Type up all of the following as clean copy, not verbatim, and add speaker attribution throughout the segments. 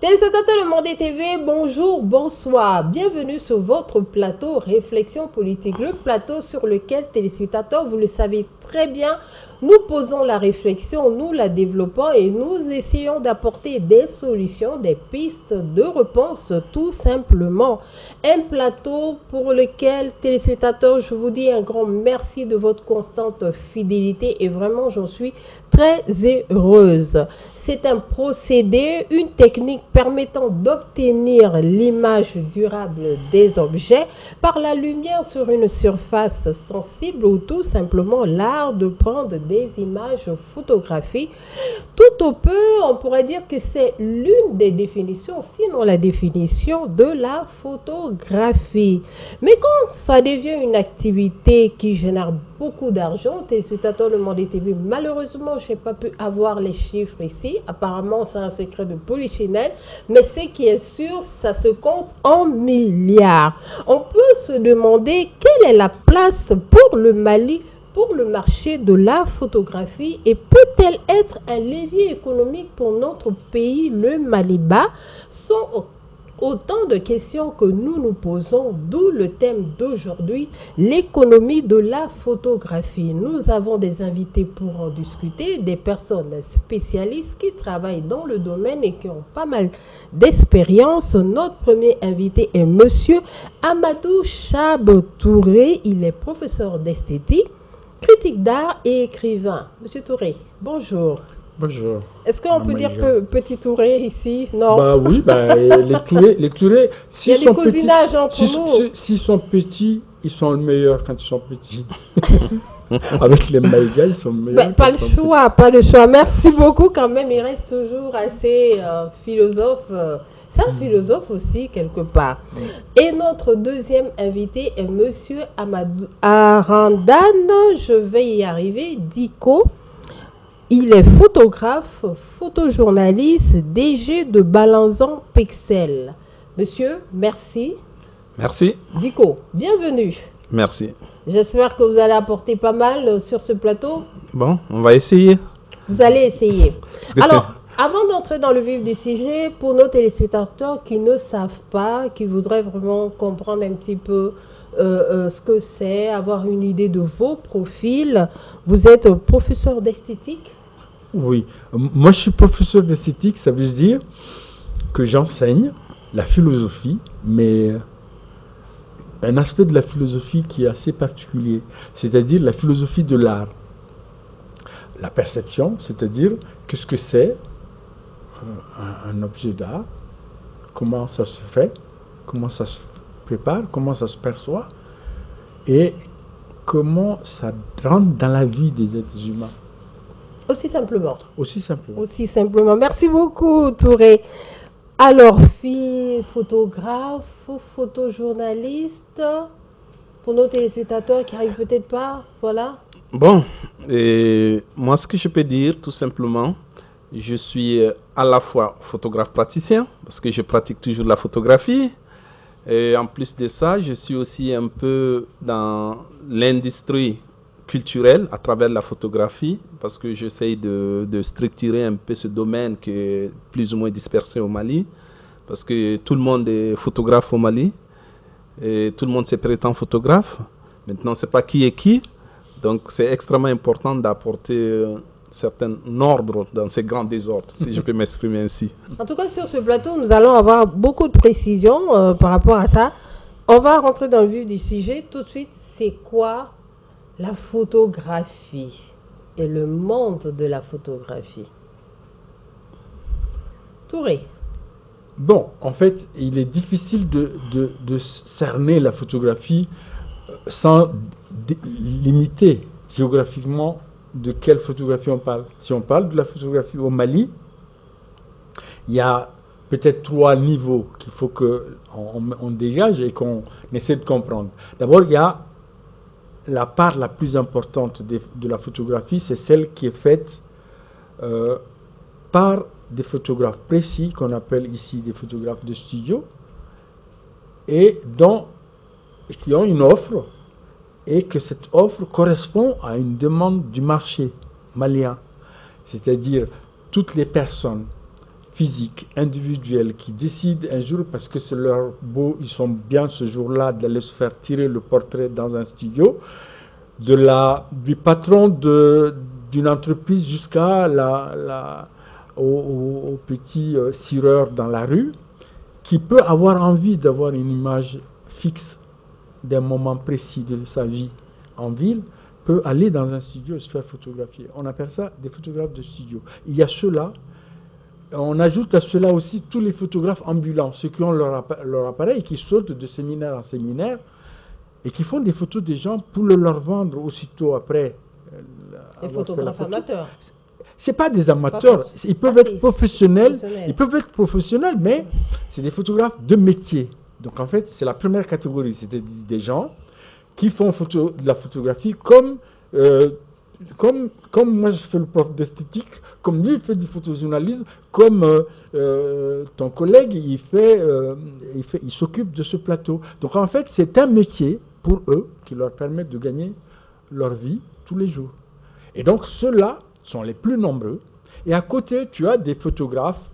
Speaker 1: Téléspectateurs de Mandé TV, bonjour, bonsoir. Bienvenue sur votre plateau Réflexion politique. Le plateau sur lequel, téléspectateurs, vous le savez très bien, nous posons la réflexion, nous la développons et nous essayons d'apporter des solutions, des pistes de réponse tout simplement. Un plateau pour lequel, téléspectateurs, je vous dis un grand merci de votre constante fidélité et vraiment j'en suis très heureuse. C'est un procédé, une technique permettant d'obtenir l'image durable des objets par la lumière sur une surface sensible ou tout simplement l'art de prendre des images photographiques. Tout au peu, on pourrait dire que c'est l'une des définitions, sinon la définition de la photographie. Mais quand ça devient une activité qui génère beaucoup d'argent, téléspectateurs de Mandé TV, malheureusement, je n'ai pas pu avoir les chiffres ici. Apparemment, c'est un secret de polichinelle. Mais ce qui est sûr, ça se compte en milliards. On peut se demander quelle est la place pour le Mali, pour le marché de la photographie et peut-elle être un levier économique pour notre pays, le Maliba? Sont autant de questions que nous nous posons, d'où le thème d'aujourd'hui, l'économie de la photographie. Nous avons des invités pour en discuter, des personnes spécialistes qui travaillent dans le domaine et qui ont pas mal d'expérience. Notre premier invité est Monsieur Amadou Chab Touré. Il est professeur d'esthétique, critique d'art et écrivain. Monsieur Touré, bonjour.
Speaker 2: Bonjour.
Speaker 1: Est-ce qu'on peut dire petit Touré ici? Non.
Speaker 2: Bah oui, bah, les Tourés,
Speaker 1: s'ils sont petits,
Speaker 2: s'ils sont petits, ils sont le meilleur quand ils sont petits. Avec les Maïgas, ils sont meilleurs.
Speaker 1: Pas le choix, pas le choix. Merci beaucoup quand même. Il reste toujours assez philosophe. C'est un philosophe aussi, quelque part. Et notre deuxième invité est Monsieur Amadou Arandane. Je vais y arriver. Diko. Il est photographe, photojournaliste, DG de Balanzan Pixel. Monsieur, merci.
Speaker 3: Merci.
Speaker 1: Diko, bienvenue.
Speaker 3: Merci.
Speaker 1: J'espère que vous allez apporter pas mal sur ce plateau.
Speaker 3: Bon, on va essayer.
Speaker 1: Vous allez essayer. Alors, avant d'entrer dans le vif du sujet, pour nos téléspectateurs qui ne savent pas, qui voudraient vraiment comprendre un petit peu ce que c'est, avoir une idée de vos profils, vous êtes professeur d'esthétique?
Speaker 2: Oui, moi je suis professeur d'esthétique, ça veut dire que j'enseigne la philosophie, mais un aspect de la philosophie qui est assez particulier, c'est-à-dire la philosophie de l'art. La perception, c'est-à-dire qu'est-ce que c'est un objet d'art, comment ça se fait, comment ça se prépare, comment ça se perçoit, et comment ça rentre dans la vie des êtres humains.
Speaker 1: Aussi simplement.
Speaker 2: Aussi simplement.
Speaker 1: Aussi simplement. Merci beaucoup, Touré. Alors, photographe, photojournaliste, pour nos téléspectateurs qui n'arrivent peut-être pas, voilà.
Speaker 3: Bon, et moi, ce que je peux dire, tout simplement, je suis à la fois photographe praticien, parce que je pratique toujours la photographie. Et en plus de ça, je suis aussi un peu dans l'industrie culturelle à travers la photographie, parce que j'essaye de structurer un peu ce domaine qui est plus ou moins dispersé au Mali, parce que tout le monde est photographe au Mali, et tout le monde se prétend photographe. Maintenant, on ne sait pas qui est qui, donc c'est extrêmement important d'apporter certain ordre dans ces grands désordres, si je peux m'exprimer ainsi.
Speaker 1: En tout cas, sur ce plateau, nous allons avoir beaucoup de précisions par rapport à ça. On va rentrer dans le vif du sujet. Tout de suite, c'est quoi la photographie et le monde de la photographie? Touré.
Speaker 2: Bon, en fait, il est difficile de cerner la photographie sans limiter géographiquement de quelle photographie on parle. Si on parle de la photographie au Mali, il y a peut-être 3 niveaux qu'il faut qu'on dégage et qu'on essaie de comprendre. D'abord, il y a la part la plus importante de la photographie, c'est celle qui est faite par des photographes précis, qu'on appelle ici des photographes de studio, et qui ont une offre, et que cette offre correspond à une demande du marché malien. C'est-à-dire toutes les personnes physiques, individuels, qui décident un jour, parce que c'est leur beau, ils sont bien ce jour-là, d'aller se faire tirer le portrait dans un studio, du patron d'une entreprise jusqu'à au petit cireur dans la rue, qui peut avoir envie d'avoir une image fixe d'un moment précis de sa vie en ville, peut aller dans un studio et se faire photographier. On appelle ça des photographes de studio. Il y a ceux-là. On ajoute à cela aussi tous les photographes ambulants, ceux qui ont leur appareil, qui sautent de séminaire en séminaire et qui font des photos des gens pour leur vendre aussitôt après.
Speaker 1: Les photographes amateurs.
Speaker 2: C'est pas des amateurs, ils peuvent être professionnels. Ils peuvent être professionnels, mais c'est des photographes de métier. Donc en fait, c'est la première catégorie, c'est des gens qui font de la photographie comme moi je fais le prof d'esthétique, comme lui il fait du photojournalisme, comme ton collègue il s'occupe de ce plateau. Donc en fait, c'est un métier pour eux qui leur permet de gagner leur vie tous les jours. Et donc ceux-là sont les plus nombreux. Et à côté, tu as des photographes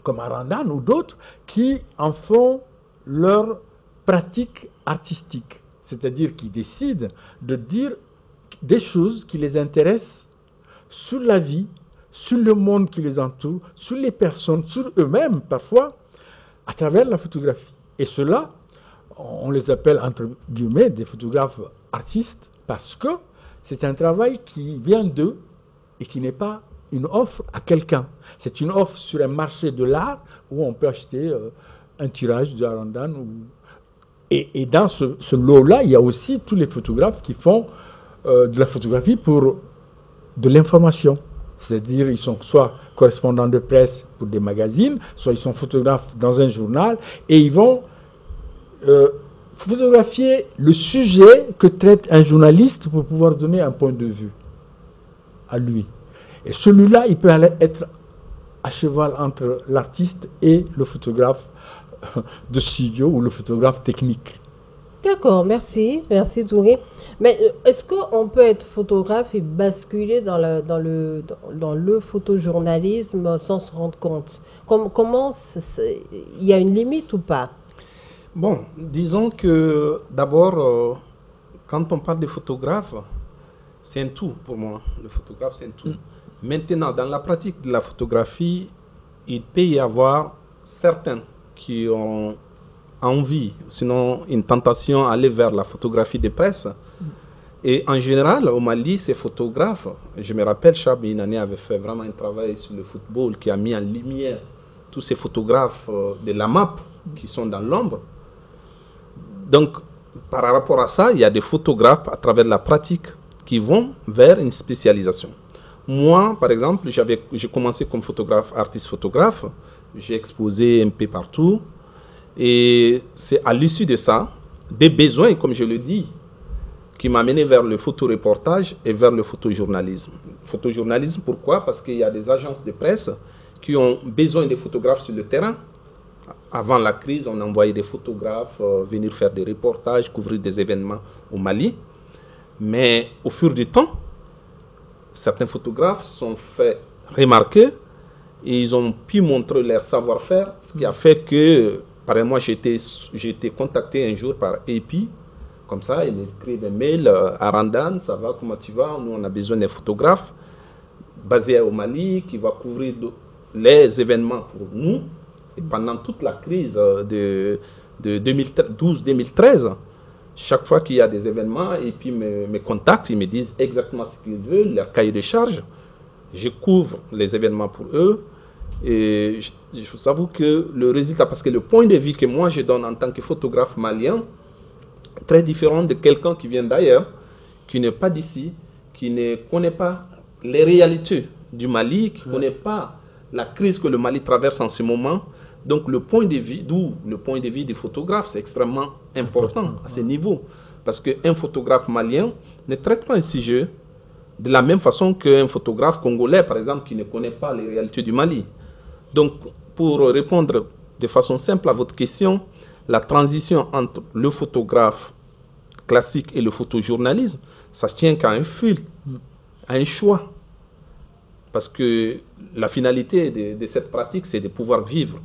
Speaker 2: comme Arandan ou d'autres qui en font leur pratique artistique. C'est-à-dire qui décident de dire des choses qui les intéressent sur la vie, sur le monde qui les entoure, sur les personnes, sur eux-mêmes parfois, à travers la photographie. Et ceux-là, on les appelle entre guillemets des photographes artistes parce que c'est un travail qui vient d'eux et qui n'est pas une offre à quelqu'un. C'est une offre sur un marché de l'art où on peut acheter un tirage de Arandan. Et dans ce lot-là, il y a aussi tous les photographes qui font de la photographie pour de l'information. C'est-à-dire ils sont soit correspondants de presse pour des magazines, soit ils sont photographes dans un journal et ils vont photographier le sujet que traite un journaliste pour pouvoir donner un point de vue à lui. Et celui-là, il peut être à cheval entre l'artiste et le photographe de studio ou le photographe technique.
Speaker 1: D'accord, merci Touré. Mais est-ce qu'on peut être photographe et basculer dans le photojournalisme sans se rendre compte? Comment il y a une limite ou pas?
Speaker 3: Bon, disons que d'abord, quand on parle de photographe, c'est un tout pour moi. Le photographe, c'est un tout. Maintenant, dans la pratique de la photographie, il peut y avoir certains qui ont envie, sinon une tentation à aller vers la photographie de presse. Et en général, au Mali, ces photographes, je me rappelle, Chab Inane avait fait vraiment un travail sur le football qui a mis en lumière tous ces photographes de la MAP qui sont dans l'ombre. Donc, par rapport à ça, il y a des photographes à travers la pratique qui vont vers une spécialisation. Moi, par exemple, j'ai commencé comme photographe, artiste-photographe. J'ai exposé un peu partout. Et c'est à l'issue de ça, des besoins, comme je le dis, qui m'a mené vers le photoreportage et vers le photojournalisme. Photojournalisme, pourquoi? Parce qu'il y a des agences de presse qui ont besoin de photographes sur le terrain. Avant la crise, on envoyait des photographes venir faire des reportages, couvrir des événements au Mali. Mais au fur du temps, certains photographes sont fait remarquer et ils ont pu montrer leur savoir-faire, ce qui a fait que, par exemple, moi, j'ai été contacté un jour par AP, comme ça, ils m'écrivent un mail, Arandan, ça va, comment tu vas? Nous, on a besoin d'un photographe basé au Mali qui va couvrir les événements pour nous. Et pendant toute la crise de 2012-2013, chaque fois qu'il y a des événements, et puis me contactent, ils me disent exactement ce qu'ils veulent, leur cahier de charge. Je couvre les événements pour eux. Et je vous avoue que le résultat, parce que le point de vue que moi je donne en tant que photographe malien, très différent de quelqu'un qui vient d'ailleurs, qui n'est pas d'ici, qui ne connaît pas les réalités du Mali, qui ne connaît pas la crise que le Mali traverse en ce moment. Donc le point de vue, d'où le point de vue des photographes, c'est extrêmement important à ce niveau. Parce qu'un photographe malien ne traite pas un sujet de la même façon qu'un photographe congolais, par exemple, qui ne connaît pas les réalités du Mali. Donc, pour répondre de façon simple à votre question, la transition entre le photographe classique et le photojournalisme, ça tient qu'à un fil, à un choix. parce que la finalité de cette pratique, c'est de pouvoir vivre.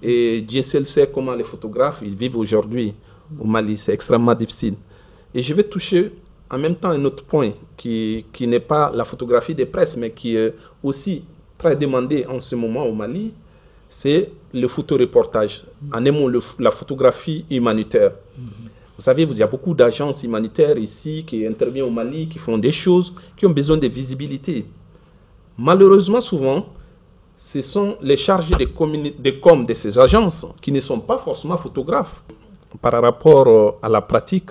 Speaker 3: Et Dieu seul sait comment les photographes ils vivent aujourd'hui au Mali. C'est extrêmement difficile. Et je vais toucher en même temps un autre point qui n'est pas la photographie des presses, mais qui est aussi très demandé en ce moment au Mali, c'est le photoreportage. En un mot, la photographie humanitaire. Vous savez, il y a beaucoup d'agences humanitaires ici qui interviennent au Mali, qui font des choses, qui ont besoin de visibilité. Malheureusement, souvent, ce sont les chargés de com de ces agences qui ne sont pas forcément photographes. Par rapport à la pratique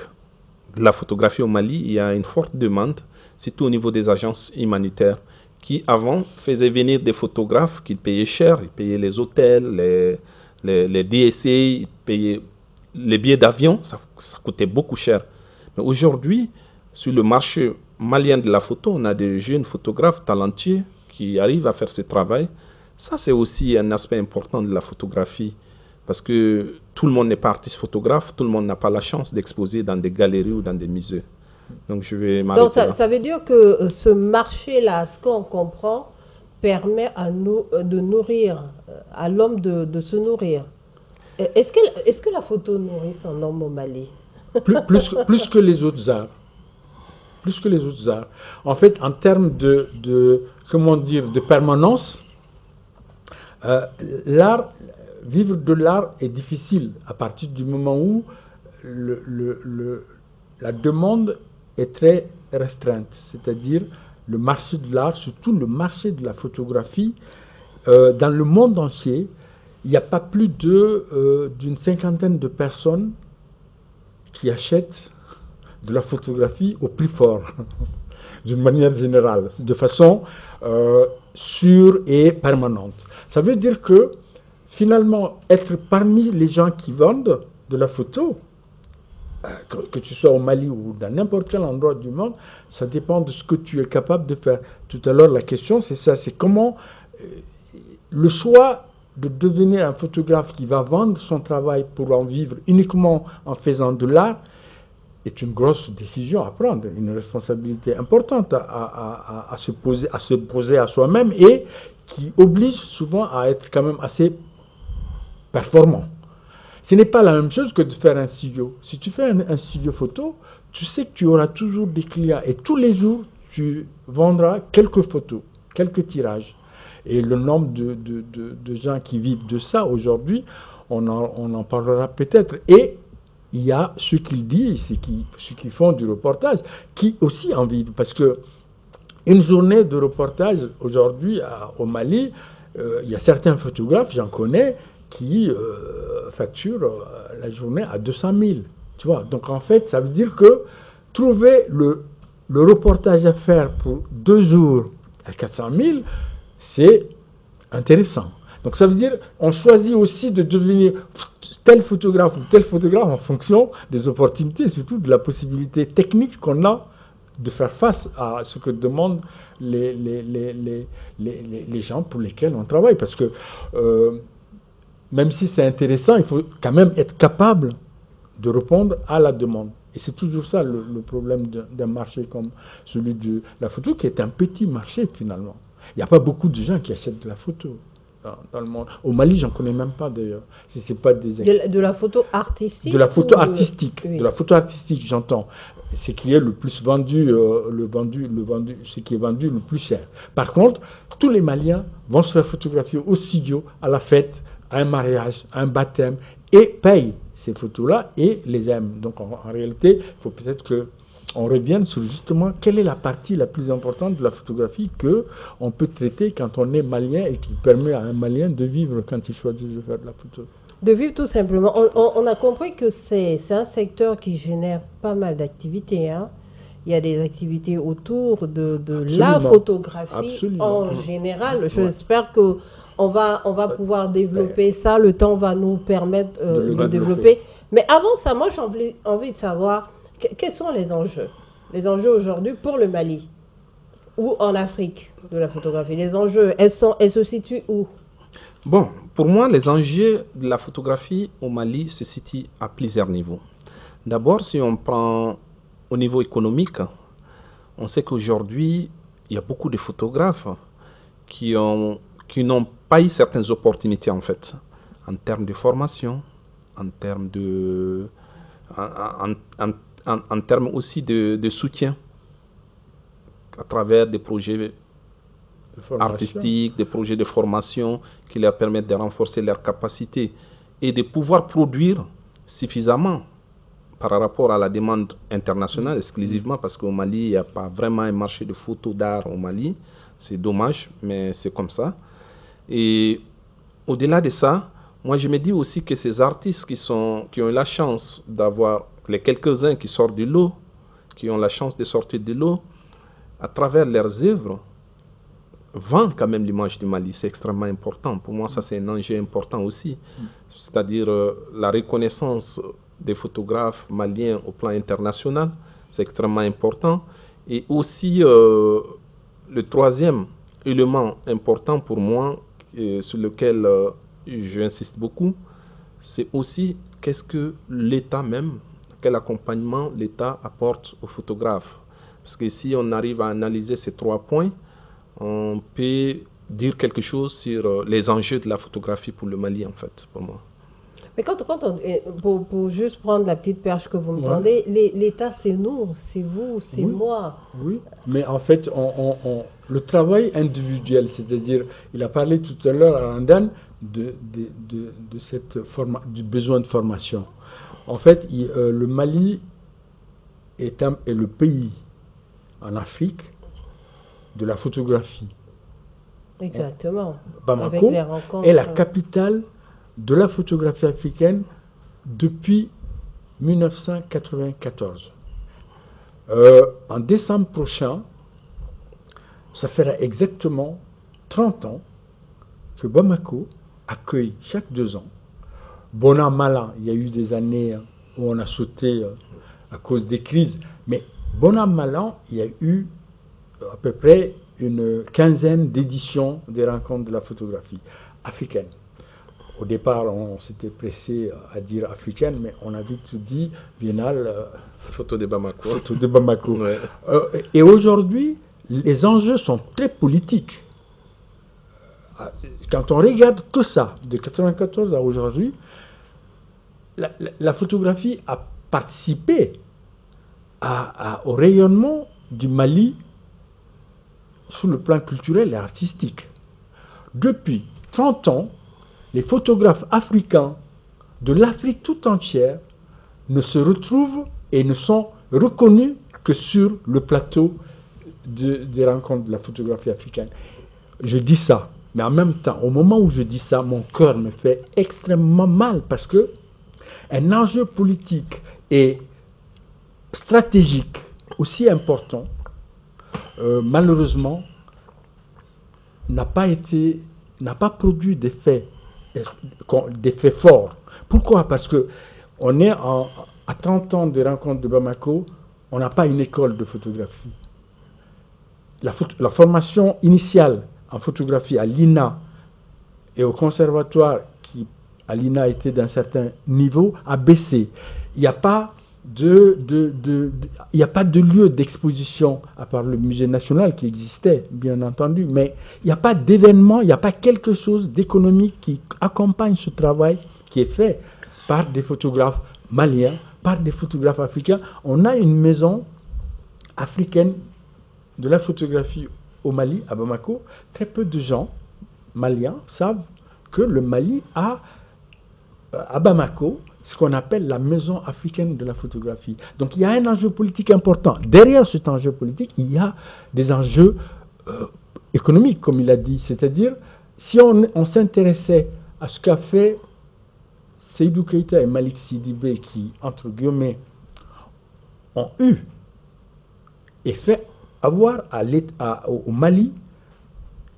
Speaker 3: de la photographie au Mali, il y a une forte demande, surtout au niveau des agences humanitaires, qui avant faisaient venir des photographes qu'ils payaient cher, ils payaient les hôtels, les DSA, ils payaient les billets d'avion, ça coûtait beaucoup cher. Mais aujourd'hui, sur le marché malien de la photo, on a des jeunes photographes talentueux qui arrivent à faire ce travail. Ça, c'est aussi un aspect important de la photographie. Parce que tout le monde n'est pas artiste photographe, tout le monde n'a pas la chance d'exposer dans des galeries ou dans des musées. Donc, je vais m'arrêter là.
Speaker 1: Donc, ça veut dire que ce marché-là, ce qu'on comprend, permet à nous de nourrir, à l'homme de se nourrir. Est-ce que la photo nourrit son homme au Mali?
Speaker 2: Plus que les autres arts. Plus que les autres arts. En fait, en termes comment dire, de permanence, vivre de l'art est difficile à partir du moment où la demande est très restreinte. C'est-à-dire le marché de l'art, surtout le marché de la photographie, dans le monde entier, il n'y a pas plus d'une cinquantaine de personnes qui achètent de la photographie au prix fort, d'une manière générale, de façon sûre et permanente. Ça veut dire que, finalement, être parmi les gens qui vendent de la photo, que tu sois au Mali ou dans n'importe quel endroit du monde, ça dépend de ce que tu es capable de faire. Tout à l'heure, la question, c'est ça, c'est comment le choix de devenir un photographe qui va vendre son travail pour en vivre uniquement en faisant de l'art est une grosse décision à prendre, une responsabilité importante à se poser à soi-même et qui oblige souvent à être quand même assez performant. Ce n'est pas la même chose que de faire un studio. Si tu fais un studio photo, tu sais que tu auras toujours des clients et tous les jours, tu vendras quelques photos, quelques tirages. Et le nombre de gens qui vivent de ça aujourd'hui, on en parlera peut-être. Et il y a ceux qui le disent, ceux qui font du reportage, qui aussi en vivent. Parce que une journée de reportage aujourd'hui au Mali, il y a certains photographes, j'en connais, qui facturent la journée à 200 000. Tu vois? Donc en fait, ça veut dire que trouver le reportage à faire pour 2 jours à 400 000, c'est intéressant. Donc ça veut dire on choisit aussi de devenir tel photographe ou tel photographe en fonction des opportunités, surtout de la possibilité technique qu'on a de faire face à ce que demandent les gens pour lesquels on travaille. Parce que même si c'est intéressant, il faut quand même être capable de répondre à la demande. Et c'est toujours ça le problème d'un marché comme celui de la photo, qui est un petit marché finalement. Il n'y a pas beaucoup de gens qui achètent de la photo dans le monde. Au Mali, j'en connais même pas d'ailleurs. Si c'est pas
Speaker 1: de la photo artistique.
Speaker 2: De la photo artistique.
Speaker 1: Oui.
Speaker 2: De la photo artistique, j'entends. Ce qui est le plus vendu, ce qui est vendu le plus cher. Par contre, tous les Maliens vont se faire photographier au studio, à la fête, à un mariage, à un baptême, et payent ces photos-là et les aiment. Donc en réalité, il faut peut-être qu'on revienne sur justement quelle est la partie la plus importante de la photographie qu'on peut traiter quand on est malien et qui permet à un Malien de vivre quand il choisit de faire de la photo.
Speaker 1: De vivre tout simplement. On a compris que c'est un secteur qui génère pas mal d'activités. Hein. Il y a des activités autour de la photographie en général. J'espère que on va pouvoir développer ça. Le temps va nous permettre de développer. Mais avant ça, moi, j'ai envie de savoir quels sont les enjeux. Les enjeux aujourd'hui pour le Mali ou en Afrique de la photographie. Les enjeux, elles se situent où?
Speaker 3: Bon, pour moi, les enjeux de la photographie au Mali se situent à plusieurs niveaux. D'abord, si on prend au niveau économique, on sait qu'aujourd'hui, il y a beaucoup de photographes qui n'ont pas eu certaines opportunités en fait, en termes de formation, en termes en termes aussi de soutien à travers des projets artistiques, des projets de formation qui leur permettent de renforcer leurs capacités et de pouvoir produire suffisamment par rapport à la demande internationale exclusivement, parce qu'au Mali, il n'y a pas vraiment un marché de photos d'art au Mali. C'est dommage, mais c'est comme ça. Et au-delà de ça, moi je me dis aussi que ces artistes qui ont eu la chance d'avoir, les quelques-uns qui sortent du lot, qui ont la chance de sortir de l'eau, à travers leurs œuvres, vendent quand même l'image du Mali. C'est extrêmement important. Pour moi, ça c'est un enjeu important aussi. C'est-à-dire la reconnaissance des photographes maliens au plan international, c'est extrêmement important. Et aussi, le troisième élément important pour moi, sur lequel j'insiste beaucoup, c'est aussi qu'est-ce que l'État même, quel accompagnement l'État apporte aux photographes. Parce que si on arrive à analyser ces 3 points, on peut dire quelque chose sur les enjeux de la photographie pour le Mali, en fait, pour moi.
Speaker 1: Mais pour juste prendre la petite perche que vous me tendez, l'État, c'est nous, c'est vous, c'est moi.
Speaker 2: Oui, mais en fait, le travail individuel, c'est-à-dire, il a parlé tout à l'heure à Randan du besoin de formation. En fait, le Mali est le pays en Afrique de la photographie.
Speaker 1: Exactement.
Speaker 2: Bamako est la capitale de la photographie africaine depuis 1994. En décembre prochain, ça fera exactement 30 ans que Bamako accueille chaque 2 ans. Bon an, mal an, il y a eu des années où on a sauté à cause des crises, mais bon an, mal an, il y a eu à peu près une quinzaine d'éditions des rencontres de la photographie africaine. Au départ, on s'était pressé à dire africaine, mais on a vite dit biennale.
Speaker 3: Photo de Bamako.
Speaker 2: Photo de Bamako. Ouais. Et aujourd'hui, les enjeux sont très politiques. Quand on regarde que ça, de 1994 à aujourd'hui, la photographie a participé au rayonnement du Mali sur le plan culturel et artistique. Depuis 30 ans, les photographes africains de l'Afrique tout entière ne se retrouvent et ne sont reconnus que sur le plateau des rencontres de la photographie africaine. Je dis ça, mais en même temps, au moment où je dis ça, mon cœur me fait extrêmement mal parce que un enjeu politique et stratégique aussi important, malheureusement, n'a pas produit d'effets forts. Pourquoi? Parce que on est à 30 ans de rencontres de Bamako, on n'a pas une école de photographie. La formation initiale en photographie à l'INA et au conservatoire, qui à l'INA était d'un certain niveau, a baissé. Il n'y a pas de lieu d'exposition, à part le musée national qui existait, bien entendu, mais il n'y a pas d'événement, il n'y a pas quelque chose d'économique qui accompagne ce travail qui est fait par des photographes maliens, par des photographes africains. On a une maison africaine de la photographie au Mali, à Bamako. Très peu de gens maliens savent que le Mali a, à Bamako, ce qu'on appelle la maison africaine de la photographie. Donc il y a un enjeu politique important. Derrière cet enjeu politique, il y a des enjeux économiques, comme il a dit. C'est-à-dire, si on s'intéressait à ce qu'a fait Seydou Keïta et Malik Sidibé, qui, entre guillemets, ont eu et fait avoir au Mali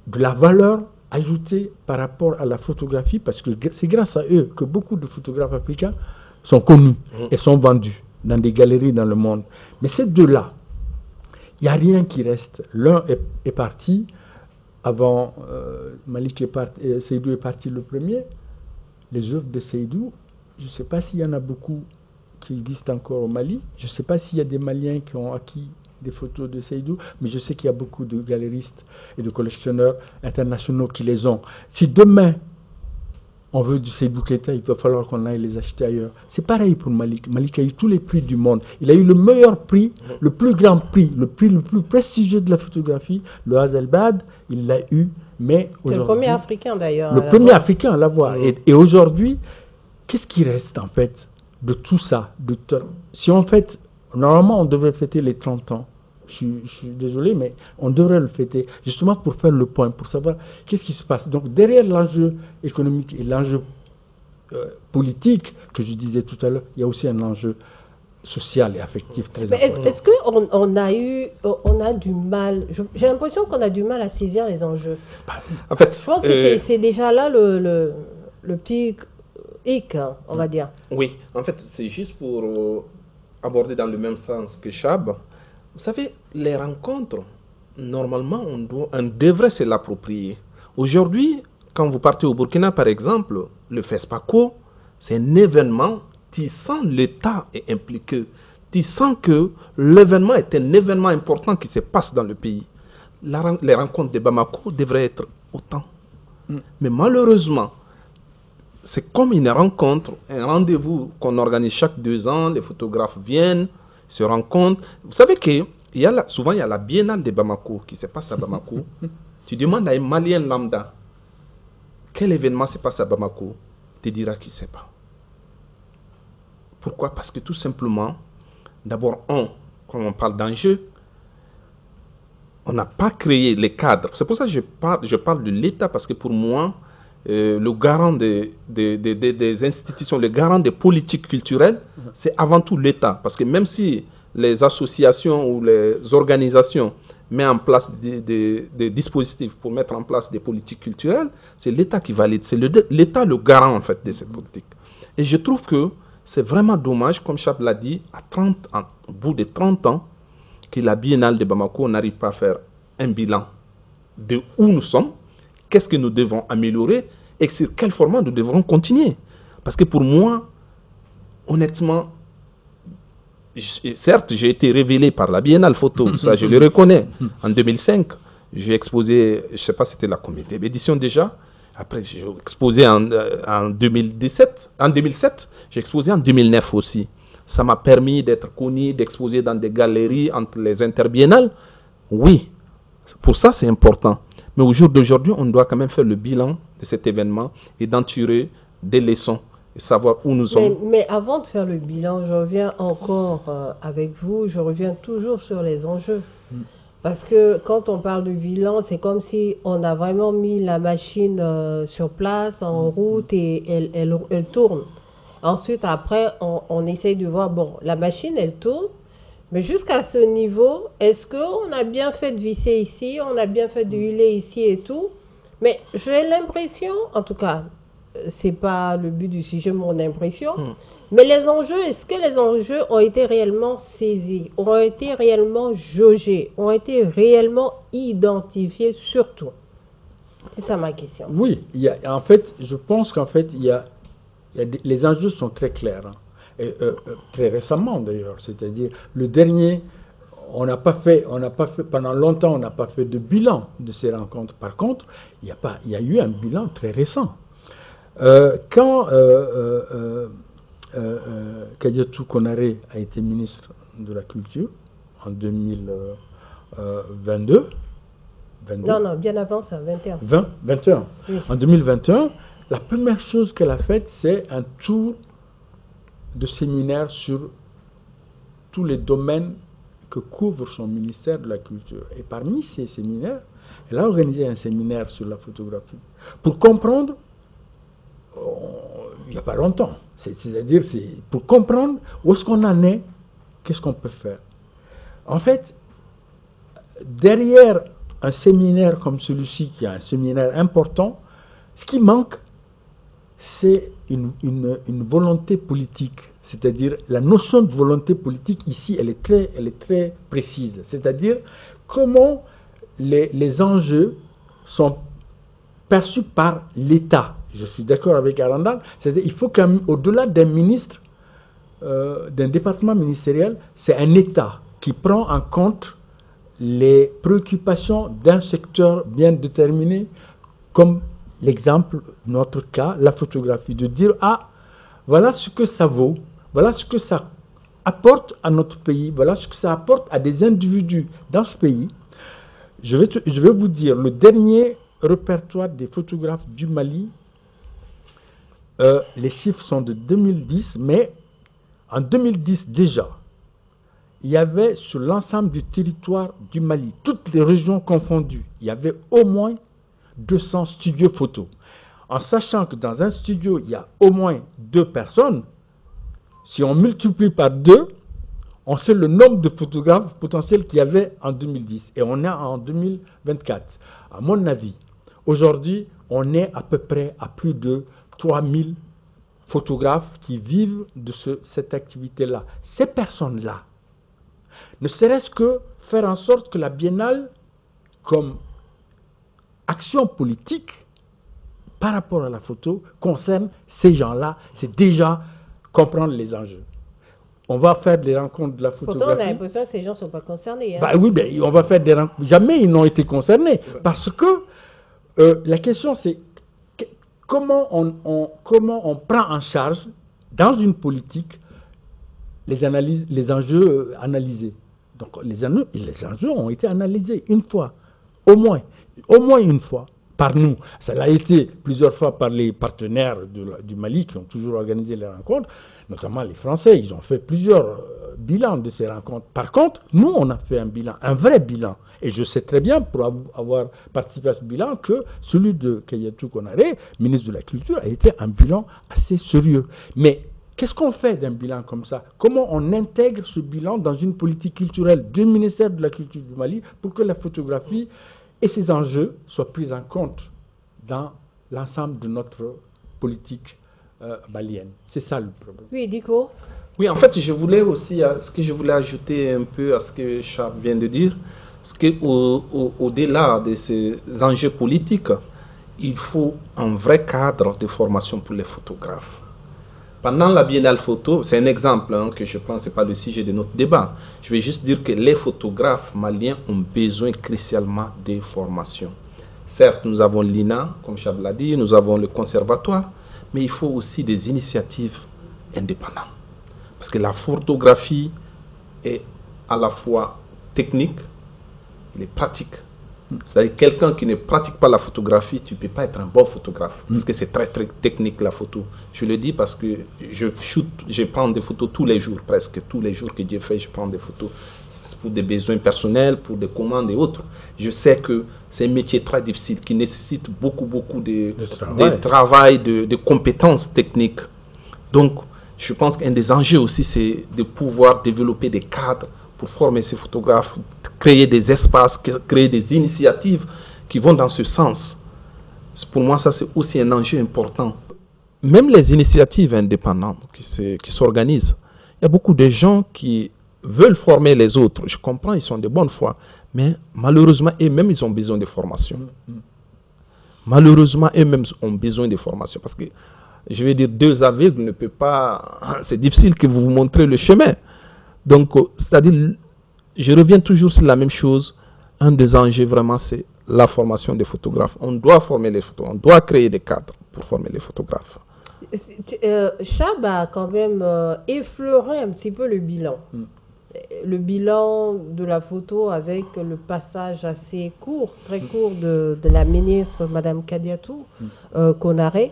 Speaker 2: de la valeur ajoutée par rapport à la photographie, parce que c'est grâce à eux que beaucoup de photographes africains sont connus et sont vendus dans des galeries dans le monde. Mais ces deux-là, il n'y a rien qui reste. L'un est parti avant, Seydou est parti le premier. Les œuvres de Seydou, je ne sais pas s'il y en a beaucoup qui existent encore au Mali. Je ne sais pas s'il y a des Maliens qui ont acquis des photos de Seydou, mais je sais qu'il y a beaucoup de galeristes et de collectionneurs internationaux qui les ont. Si demain, on veut du Seydou Keita, il va falloir qu'on aille les acheter ailleurs. C'est pareil pour Malik. Malik a eu tous les prix du monde. Il a eu le meilleur prix, le plus grand prix, le prix le plus prestigieux de la photographie, le Hazelbad, il l'a eu, mais aujourd'hui...
Speaker 1: C'est le premier Africain d'ailleurs.
Speaker 2: Le premier Africain à l'avoir. Et aujourd'hui, qu'est-ce qui reste en fait de tout ça Si en fait, normalement on devrait fêter les 30 ans, je suis désolé, mais on devrait le fêter justement pour faire le point, pour savoir qu'est-ce qui se passe. Donc derrière l'enjeu économique et l'enjeu politique que je disais tout à l'heure, il y a aussi un enjeu social et affectif très important.
Speaker 1: Est-ce qu'on a du mal, j'ai l'impression qu'on a du mal à saisir les enjeux.
Speaker 3: En fait,
Speaker 1: je pense que c'est déjà là le petit hic, hein, on va dire.
Speaker 3: Oui, en fait, c'est juste pour aborder dans le même sens que Chab. Vous savez, les rencontres, normalement, on devrait se l'approprier. Aujourd'hui, quand vous partez au Burkina, par exemple, le FESPACO, c'est un événement, tu sens l'État est impliqué. Tu sens que l'événement est un événement important qui se passe dans le pays. Les rencontres de Bamako devraient être autant. Mais malheureusement, c'est comme une rencontre, un rendez-vous qu'on organise chaque 2 ans, les photographes viennent, se rencontrent. Vous savez que souvent il y a la Biennale de Bamako qui se passe à Bamako. Tu demandes à un Malien lambda quel événement se passe à Bamako, il te dira qu'il ne sait pas. Pourquoi? Parce que tout simplement, d'abord, quand on parle d'enjeu, on n'a pas créé les cadres. C'est pour ça que je parle de l'État, parce que pour moi, le garant des institutions, le garant des politiques culturelles, c'est avant tout l'État. Parce que même si les associations ou les organisations mettent en place des dispositifs pour mettre en place des politiques culturelles, c'est l'État qui valide. C'est l'État le garant en fait de cette politique. Et je trouve que c'est vraiment dommage, comme Chab l'a dit, au bout de 30 ans, que la Biennale de Bamako n'arrive pas à faire un bilan de où nous sommes, qu'est-ce que nous devons améliorer et sur quel format nous devrons continuer. Parce que pour moi, honnêtement, certes, j'ai été révélé par la Biennale Photo, ça je le reconnais. En 2005, j'ai exposé, je ne sais pas c'était la combien d'édition déjà. Après, j'ai exposé en 2017. En 2007, j'ai exposé en 2009 aussi. Ça m'a permis d'être connu, d'exposer dans des galeries entre les interbiennales. Oui, pour ça c'est important. Mais au jour d'aujourd'hui, on doit quand même faire le bilan de cet événement et d'en tirer des leçons et savoir où nous sommes.
Speaker 1: Mais avant de faire le bilan, je reviens encore avec vous, je reviens toujours sur les enjeux. Parce que quand on parle de bilan, c'est comme si on a vraiment mis la machine sur place, en route, et elle tourne. Ensuite, après, on essaye de voir, bon, la machine, elle tourne, mais jusqu'à ce niveau, est-ce qu'on a bien fait de visser ici, on a bien fait de huiler ici et tout? Mais j'ai l'impression, en tout cas, c'est pas le but du sujet, mon impression, mais les enjeux, est-ce que les enjeux ont été réellement saisis, ont été réellement jaugés, ont été réellement identifiés surtout? C'est ça ma question.
Speaker 2: Oui, en fait, je pense qu'en fait, les enjeux sont très clairs. Hein. Et, très récemment d'ailleurs, c'est-à-dire le dernier, pendant longtemps, on n'a pas fait de bilan de ces rencontres. Par contre, il y a eu un bilan très récent. Quand Kadiatou Konaré a été ministre de la Culture en 2022.
Speaker 1: Non, bien avant ça, 21.
Speaker 2: 21. Oui. En 2021, la première chose qu'elle a faite, c'est un tour de séminaire sur tous les domaines que couvre son ministère de la Culture. Et parmi ces séminaires, elle a organisé un séminaire sur la photographie pour comprendre, il n'y a pas longtemps, c'est-à-dire pour comprendre où est-ce qu'on en est, qu'est-ce qu'on peut faire. En fait, derrière un séminaire comme celui-ci, qui est un séminaire important, ce qui manque, c'est une volonté politique. C'est-à-dire, la notion de volonté politique, ici, elle est très précise. C'est-à-dire, comment les enjeux sont perçus par l'État. Je suis d'accord avec Arandal. C'est-à-dire, il faut qu'au-delà d'un ministre, d'un département ministériel, c'est un État qui prend en compte les préoccupations d'un secteur bien déterminé, comme l'exemple, notre cas, la photographie, de dire, ah, voilà ce que ça vaut, voilà ce que ça apporte à notre pays, voilà ce que ça apporte à des individus dans ce pays. Je vais vous dire, le dernier répertoire des photographes du Mali, les chiffres sont de 2010, mais en 2010 déjà, il y avait sur l'ensemble du territoire du Mali, toutes les régions confondues, il y avait au moins 200 studios photos. En sachant que dans un studio, il y a au moins 2 personnes, si on multiplie par 2, on sait le nombre de photographes potentiels qu'il y avait en 2010. Et on est en 2024. À mon avis, aujourd'hui, on est à peu près à plus de 3000 photographes qui vivent de cette activité-là. Ces personnes-là, ne serait-ce que faire en sorte que la biennale, comme action politique par rapport à la photo, concerne ces gens-là, c'est déjà comprendre les enjeux. On va faire des rencontres de la photographie.
Speaker 1: Pourtant, on a l'impression que ces gens ne sont pas concernés. Hein.
Speaker 2: Bah oui, ben, on va faire des rencontres. Jamais ils n'ont été concernés. Parce que la question, c'est comment on prend en charge, dans une politique, les enjeux analysés. Donc, les enjeux ont été analysés une fois, au moins une fois, par nous. Ça a été plusieurs fois par les partenaires du Mali qui ont toujours organisé les rencontres, notamment les Français. Ils ont fait plusieurs bilans de ces rencontres. Par contre, nous, on a fait un bilan, un vrai bilan. Et je sais très bien, pour avoir participé à ce bilan, que celui de Kayatou Konaré, ministre de la Culture, a été un bilan assez sérieux. Mais qu'est-ce qu'on fait d'un bilan comme ça? Comment on intègre ce bilan dans une politique culturelle du ministère de la Culture du Mali pour que la photographie et ses enjeux soient pris en compte dans l'ensemble de notre politique malienne? C'est ça le problème.
Speaker 1: Oui, Diko.
Speaker 3: Oui, en fait, je voulais aussi, ce que je voulais ajouter un peu à ce que Charles vient de dire, c'est qu'au-delà de ces enjeux politiques, il faut un vrai cadre de formation pour les photographes. Pendant la Biennale Photo, c'est un exemple que je prends, ce n'est pas le sujet de notre débat. Je vais juste dire que les photographes maliens ont besoin crucialement de formation. Certes, nous avons l'INA, comme Chab l'a dit, nous avons le conservatoire, mais il faut aussi des initiatives indépendantes. Parce que la photographie est à la fois technique, elle est pratique. C'est-à-dire quelqu'un qui ne pratique pas la photographie, tu ne peux pas être un bon photographe. Parce que c'est très, très technique la photo. Je le dis parce que je prends des photos tous les jours, presque tous les jours que Dieu fait, je prends des photos pour des besoins personnels, pour des commandes et autres. Je sais que c'est un métier très difficile qui nécessite beaucoup de travail, de compétences techniques. Donc, je pense qu'un des enjeux aussi, c'est de pouvoir développer des cadres pour former ces photographes, créer des espaces, créer des initiatives qui vont dans ce sens. Pour moi, ça c'est aussi un enjeu important. Même les initiatives indépendantes qui s'organisent, il y a beaucoup de gens qui veulent former les autres. Je comprends, ils sont de bonne foi, mais malheureusement, eux-mêmes, ils ont besoin de formation. Malheureusement, eux-mêmes ont besoin de formation parce que, je vais dire, 2 aveugles ne peuvent pas... C'est difficile que vous montrez le chemin. Donc, c'est-à-dire, je reviens toujours sur la même chose. Un des enjeux, vraiment, c'est la formation des photographes. On doit former les photographes. On doit créer des cadres pour former les photographes.
Speaker 1: Chab a quand même effleuré un petit peu le bilan. Le bilan de la photo avec le passage assez court, très court de la ministre, Mme Kadiatou Konaré.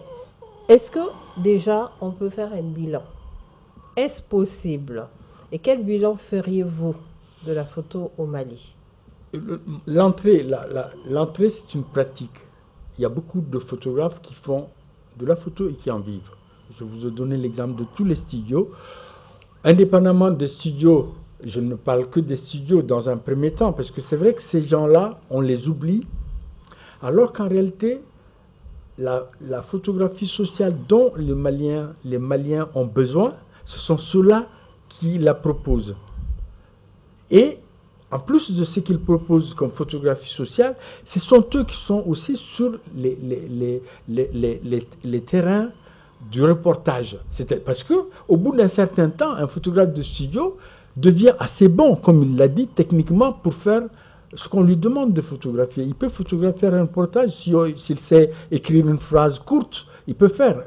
Speaker 1: Est-ce que déjà on peut faire un bilan? Est-ce possible? Et quel bilan feriez-vous de la photo au Mali?
Speaker 2: L'entrée, c'est une pratique. Il y a beaucoup de photographes qui font de la photo et qui en vivent. Je vous ai donné l'exemple de tous les studios. Indépendamment des studios, je ne parle que des studios dans un premier temps, parce que c'est vrai que ces gens-là, on les oublie, alors qu'en réalité, la photographie sociale dont les Maliens ont besoin, ce sont ceux-là qui la proposent. Et en plus de ce qu'ils proposent comme photographie sociale, ce sont eux qui sont aussi sur les terrains du reportage. Parce qu'au bout d'un certain temps, un photographe de studio devient assez bon, comme il l'a dit, techniquement, pour faire ce qu'on lui demande de photographier. Il peut photographier un reportage, s'il sait écrire une phrase courte, il peut faire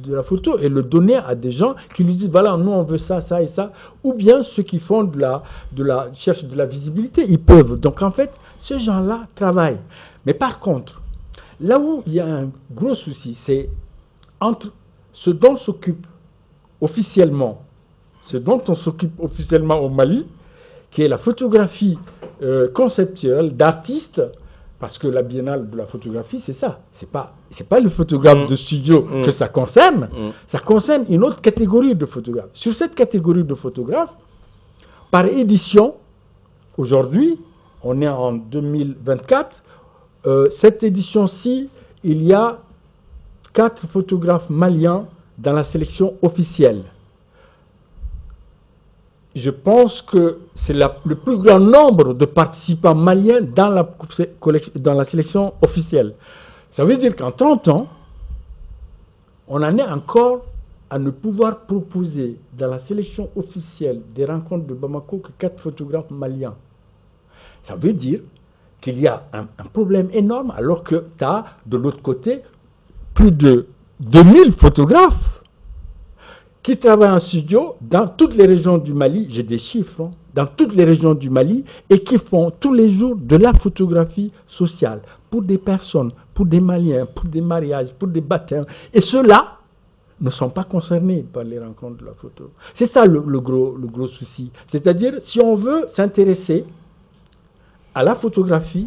Speaker 2: de la photo et le donner à des gens qui lui disent, voilà, nous on veut ça, ça et ça, ou bien ceux qui font cherchent de la visibilité, ils peuvent. Donc en fait, ces gens-là travaillent. Mais par contre, là où il y a un gros souci, c'est entre ce dont s'occupe officiellement, ce dont on s'occupe officiellement au Mali, qui est la photographie conceptuelle d'artistes, parce que la biennale de la photographie, c'est ça. C'est pas le photographe de studio que ça concerne. Ça concerne une autre catégorie de photographes. Sur cette catégorie de photographes, par édition, aujourd'hui, on est en 2024, cette édition-ci, il y a 4 photographes maliens dans la sélection officielle. Je pense que c'est le plus grand nombre de participants maliens dans la sélection officielle. Ça veut dire qu'en 30 ans, on en est encore à ne pouvoir proposer dans la sélection officielle des rencontres de Bamako que 4 photographes maliens. Ça veut dire qu'il y a un problème énorme, alors que tu as de l'autre côté plus de 2000 photographes qui travaillent en studio dans toutes les régions du Mali, j'ai des chiffres, hein, dans toutes les régions du Mali, et qui font tous les jours de la photographie sociale pour des personnes, pour des Maliens, pour des mariages, pour des baptêmes. Et ceux-là ne sont pas concernés par les rencontres de la photo. C'est ça le gros souci. C'est-à-dire, si on veut s'intéresser à la photographie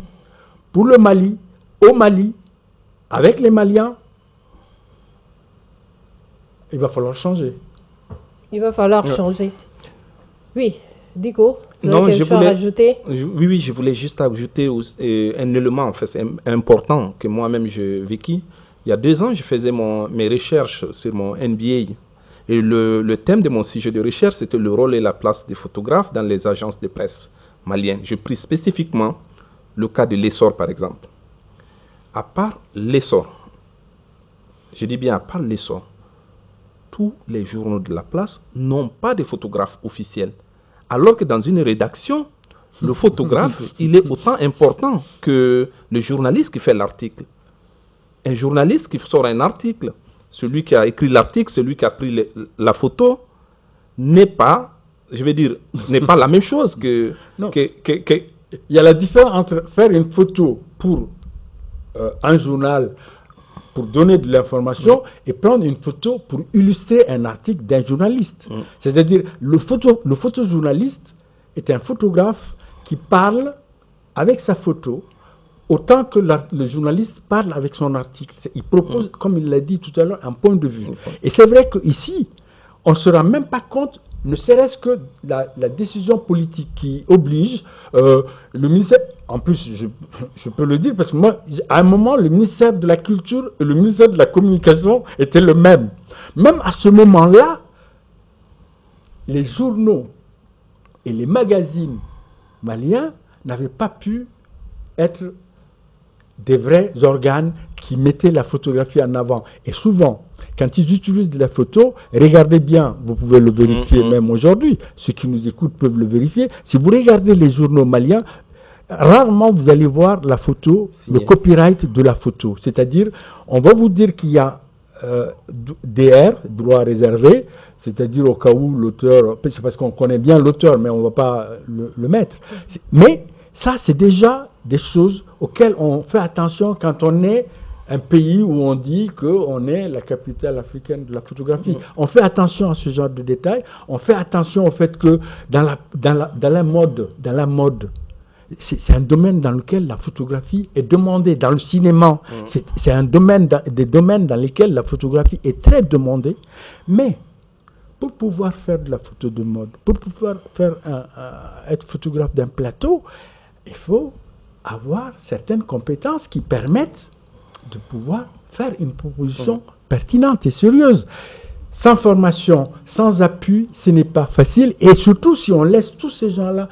Speaker 2: pour le Mali, au Mali, avec les Maliens, il va falloir changer.
Speaker 1: Il va falloir changer. Oui, Diko,
Speaker 3: non,
Speaker 1: je voulais rajouter.
Speaker 3: Oui, je voulais juste ajouter un élément, en fait, important que moi-même j'ai vécu. Il y a 2 ans, je faisais mes recherches sur mon MBA. Et le thème de mon sujet de recherche, c'était le rôle et la place des photographes dans les agences de presse maliennes. Je pris spécifiquement le cas de l'Essor, par exemple. À part l'Essor, je dis bien à part l'Essor, tous les journaux de la place n'ont pas de photographe officiel. Alors que dans une rédaction, le photographe, il est autant important que le journaliste qui fait l'article. Un journaliste qui sort un article, celui qui a écrit l'article, celui qui a pris la photo, n'est pas, je vais dire, n'est pas la même chose que...
Speaker 2: Il y a la différence entre faire une photo pour un journal, pour donner de l'information, et prendre une photo pour illustrer un article d'un journaliste. C'est-à-dire, le photojournaliste est un photographe qui parle avec sa photo autant que le journaliste parle avec son article. Il propose, comme il l'a dit tout à l'heure, un point de vue. Et c'est vrai qu'ici, on ne se rend même pas compte, ne serait-ce que la décision politique qui oblige le ministère... En plus, je peux le dire parce que moi, à un moment, le ministère de la Culture et le ministère de la Communication étaient le même. Même à ce moment-là, les journaux et les magazines maliens n'avaient pas pu être des vrais organes qui mettaient la photographie en avant. Et souvent, quand ils utilisent de la photo, regardez bien, vous pouvez le vérifier même aujourd'hui, ceux qui nous écoutent peuvent le vérifier. Si vous regardez les journaux maliens, rarement vous allez voir la photo, le copyright de la photo. C'est-à-dire, on va vous dire qu'il y a DR, droit réservé, c'est-à-dire au cas où l'auteur, c'est parce qu'on connaît bien l'auteur, mais on ne va pas le mettre. Mais ça, c'est déjà des choses auxquelles on fait attention quand on est un pays où on dit qu'on est la capitale africaine de la photographie. On fait attention à ce genre de détails. On fait attention au fait que dans la mode, c'est un domaine dans lequel la photographie est demandée. Dans le cinéma, c'est un domaine, des domaines dans lesquels la photographie est très demandée. Mais pour pouvoir faire de la photo de mode, pour pouvoir être photographe d'un plateau, il faut avoir certaines compétences qui permettent de pouvoir faire une proposition pertinente et sérieuse. Sans formation, sans appui, ce n'est pas facile. Et surtout, si on laisse tous ces gens-là,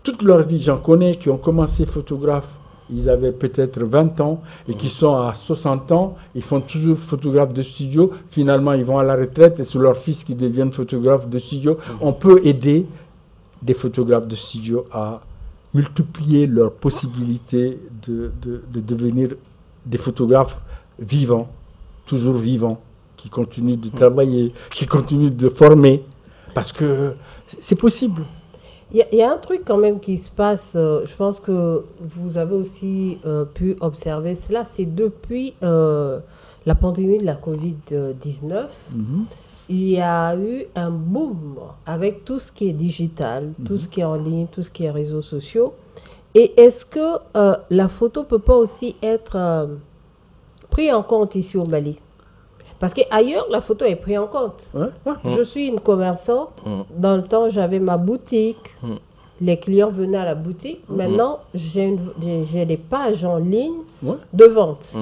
Speaker 2: toute leur vie, j'en connais qui ont commencé photographe, ils avaient peut-être 20 ans et qui sont à 60 ans, ils font toujours photographe de studio. Finalement, ils vont à la retraite et c'est leurs fils qui deviennent photographes de studio. On peut aider des photographes de studio à multiplier leurs possibilités de devenir des photographes vivants, toujours vivants, qui continuent de travailler, qui continuent de former, parce que c'est possible.
Speaker 1: Il y a un truc quand même qui se passe, je pense que vous avez aussi pu observer cela, c'est depuis la pandémie de la Covid-19, il y a eu un boom avec tout ce qui est digital, tout ce qui est en ligne, tout ce qui est réseaux sociaux. Et est-ce que la photo ne peut pas aussi être prise en compte ici au Mali? Parce qu'ailleurs, la photo est prise en compte. Je suis une commerçante. Dans le temps, j'avais ma boutique. Les clients venaient à la boutique. Maintenant, j'ai des pages en ligne de vente.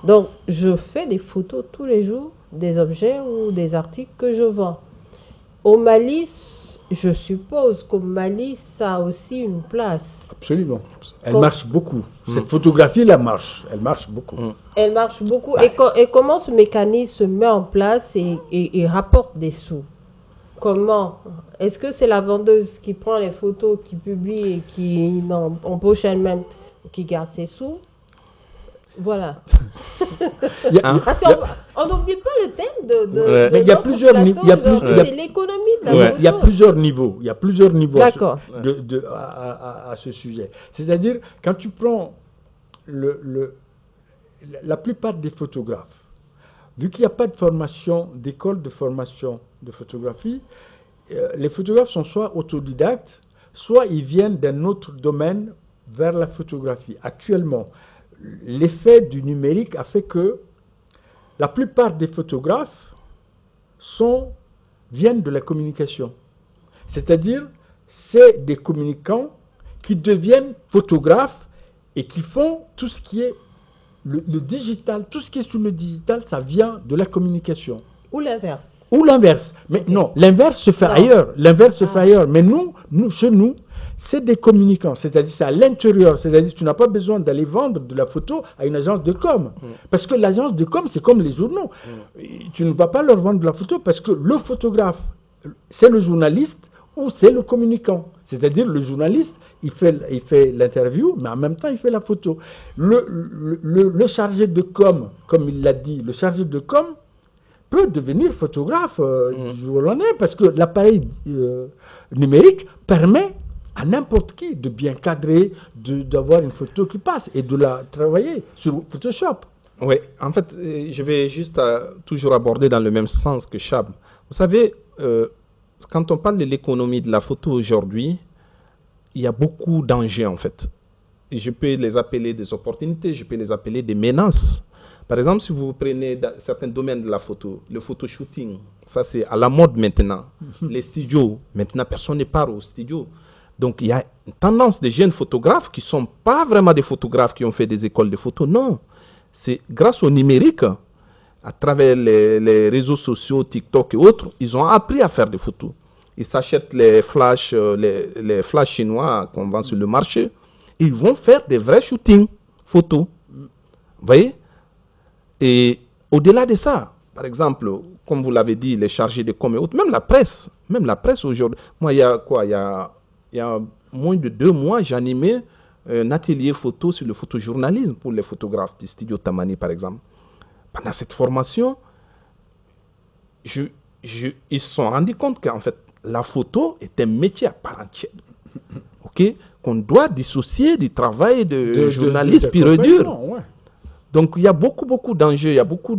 Speaker 1: Donc, je fais des photos tous les jours des objets ou des articles que je vends. Au Mali, je suppose qu'au Mali, ça a aussi une place.
Speaker 2: Absolument. Elle marche beaucoup. Cette photographie, elle marche beaucoup.
Speaker 1: Elle marche beaucoup. Et comment ce mécanisme se met en place et rapporte des sous? Comment? Est-ce que c'est la vendeuse qui prend les photos, qui publie et qui empoche elle-même, qui garde ses sous? Voilà. Parce qu'on n'oublie pas le thème de
Speaker 2: il y a plusieurs niveaux.
Speaker 1: C'est l'économie de la photo.
Speaker 2: Il y a plusieurs niveaux. Il y a plusieurs niveaux
Speaker 1: à
Speaker 2: à ce sujet. C'est-à-dire, quand tu prends la plupart des photographes, vu qu'il n'y a pas de formation, d'école de formation de photographie, les photographes sont soit autodidactes, soit ils viennent d'un autre domaine vers la photographie. Actuellement, l'effet du numérique a fait que la plupart des photographes viennent de la communication. C'est-à-dire, c'est des communicants qui deviennent photographes et qui font tout ce qui est le digital. Tout ce qui est sur le digital, ça vient de la communication.
Speaker 1: Ou l'inverse.
Speaker 2: Ou l'inverse. Mais non, l'inverse se fait ailleurs. L'inverse se fait ailleurs. Mais chez nous, c'est des communicants, c'est-à-dire c'est à l'intérieur, c'est-à-dire tu n'as pas besoin d'aller vendre de la photo à une agence de com. Parce que l'agence de com, c'est comme les journaux. Tu ne vas pas leur vendre de la photo parce que le photographe, c'est le journaliste ou c'est le communicant. C'est-à-dire le journaliste, il fait l'interview, mais en même temps, il fait la photo. Le chargé de com, comme il l'a dit, le chargé de com peut devenir photographe du jour au lendemain parce que l'appareil numérique permet à n'importe qui de bien cadrer, d'avoir une photo qui passe et de la travailler sur Photoshop.
Speaker 3: Oui, en fait, je vais juste toujours aborder dans le même sens que Chab. Vous savez, quand on parle de l'économie de la photo aujourd'hui, il y a beaucoup d'enjeux en fait. Et je peux les appeler des opportunités, je peux les appeler des menaces. Par exemple, si vous prenez dans certains domaines de la photo, le photoshooting, ça c'est à la mode maintenant. Les studios, maintenant personne ne part au studio. Donc, il y a une tendance des jeunes photographes qui ne sont pas vraiment des photographes qui ont fait des écoles de photo. Non, c'est grâce au numérique, à travers les réseaux sociaux, TikTok et autres, ils ont appris à faire des photos. Ils s'achètent les flashs chinois qu'on vend sur le marché. Ils vont faire des vrais shootings photos. Vous voyez? Et au-delà de ça, par exemple, comme vous l'avez dit, les chargés de com et autres, même la presse aujourd'hui. Moi, il y a moins de 2 mois, j'animais un atelier photo sur le photojournalisme pour les photographes du studio Tamani, par exemple. Pendant cette formation, ils se sont rendus compte qu'en fait, la photo est un métier à part entière. Okay? Qu'on doit dissocier du travail de journaliste pur et dur.
Speaker 2: Ouais.
Speaker 3: Donc, il y a beaucoup d'enjeux, il y a beaucoup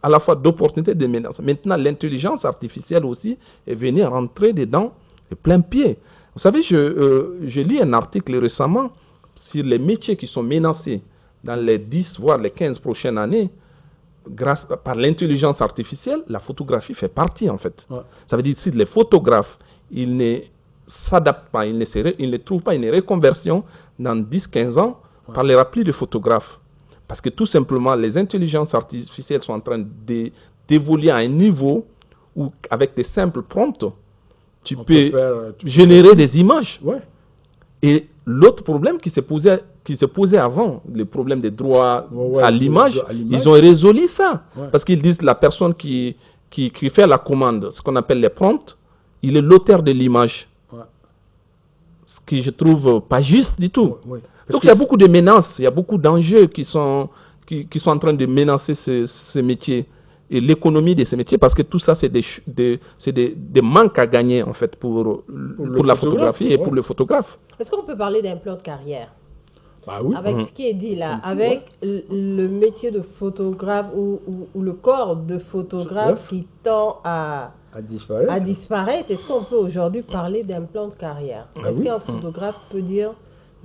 Speaker 3: à la fois d'opportunités et de menaces. Maintenant, l'intelligence artificielle aussi est venue rentrer dedans de plein pied. Vous savez, je lis un article récemment sur les métiers qui sont menacés dans les 10, voire les 15 prochaines années. Par l'intelligence artificielle, la photographie fait partie, en fait. Ouais. Ça veut dire que si les photographes, ils ne s'adaptent pas, ils ne trouvent pas une reconversion dans 10-15 ans, on ne parlera plus de photographes. Parce que tout simplement, les intelligences artificielles sont en train d'évoluer à un niveau où, avec des simples prompts, tu peux générer des images.
Speaker 2: Ouais.
Speaker 3: Et l'autre problème qui se posait avant, le problème des droits à l'image, ils ont résolu ça. Ouais. Parce qu'ils disent que la personne qui fait la commande, ce qu'on appelle les prompts, il est l'auteur de l'image. Ouais. ce que je trouve pas juste du tout.
Speaker 2: Oui.
Speaker 3: Donc il y a beaucoup de menaces, il y a beaucoup d'enjeux qui sont en train de menacer ce métier et l'économie de ces métiers, parce que tout ça, c'est des manques à gagner, en fait, pour la photographie et pour le photographe.
Speaker 1: Est-ce qu'on peut parler d'un plan de carrière?
Speaker 2: Bah oui.
Speaker 1: Avec ce qui est dit là, avec le métier de photographe ou le corps de photographe qui tend à disparaître, est-ce qu'on peut aujourd'hui parler d'un plan de carrière? Est-ce qu'un photographe peut dire,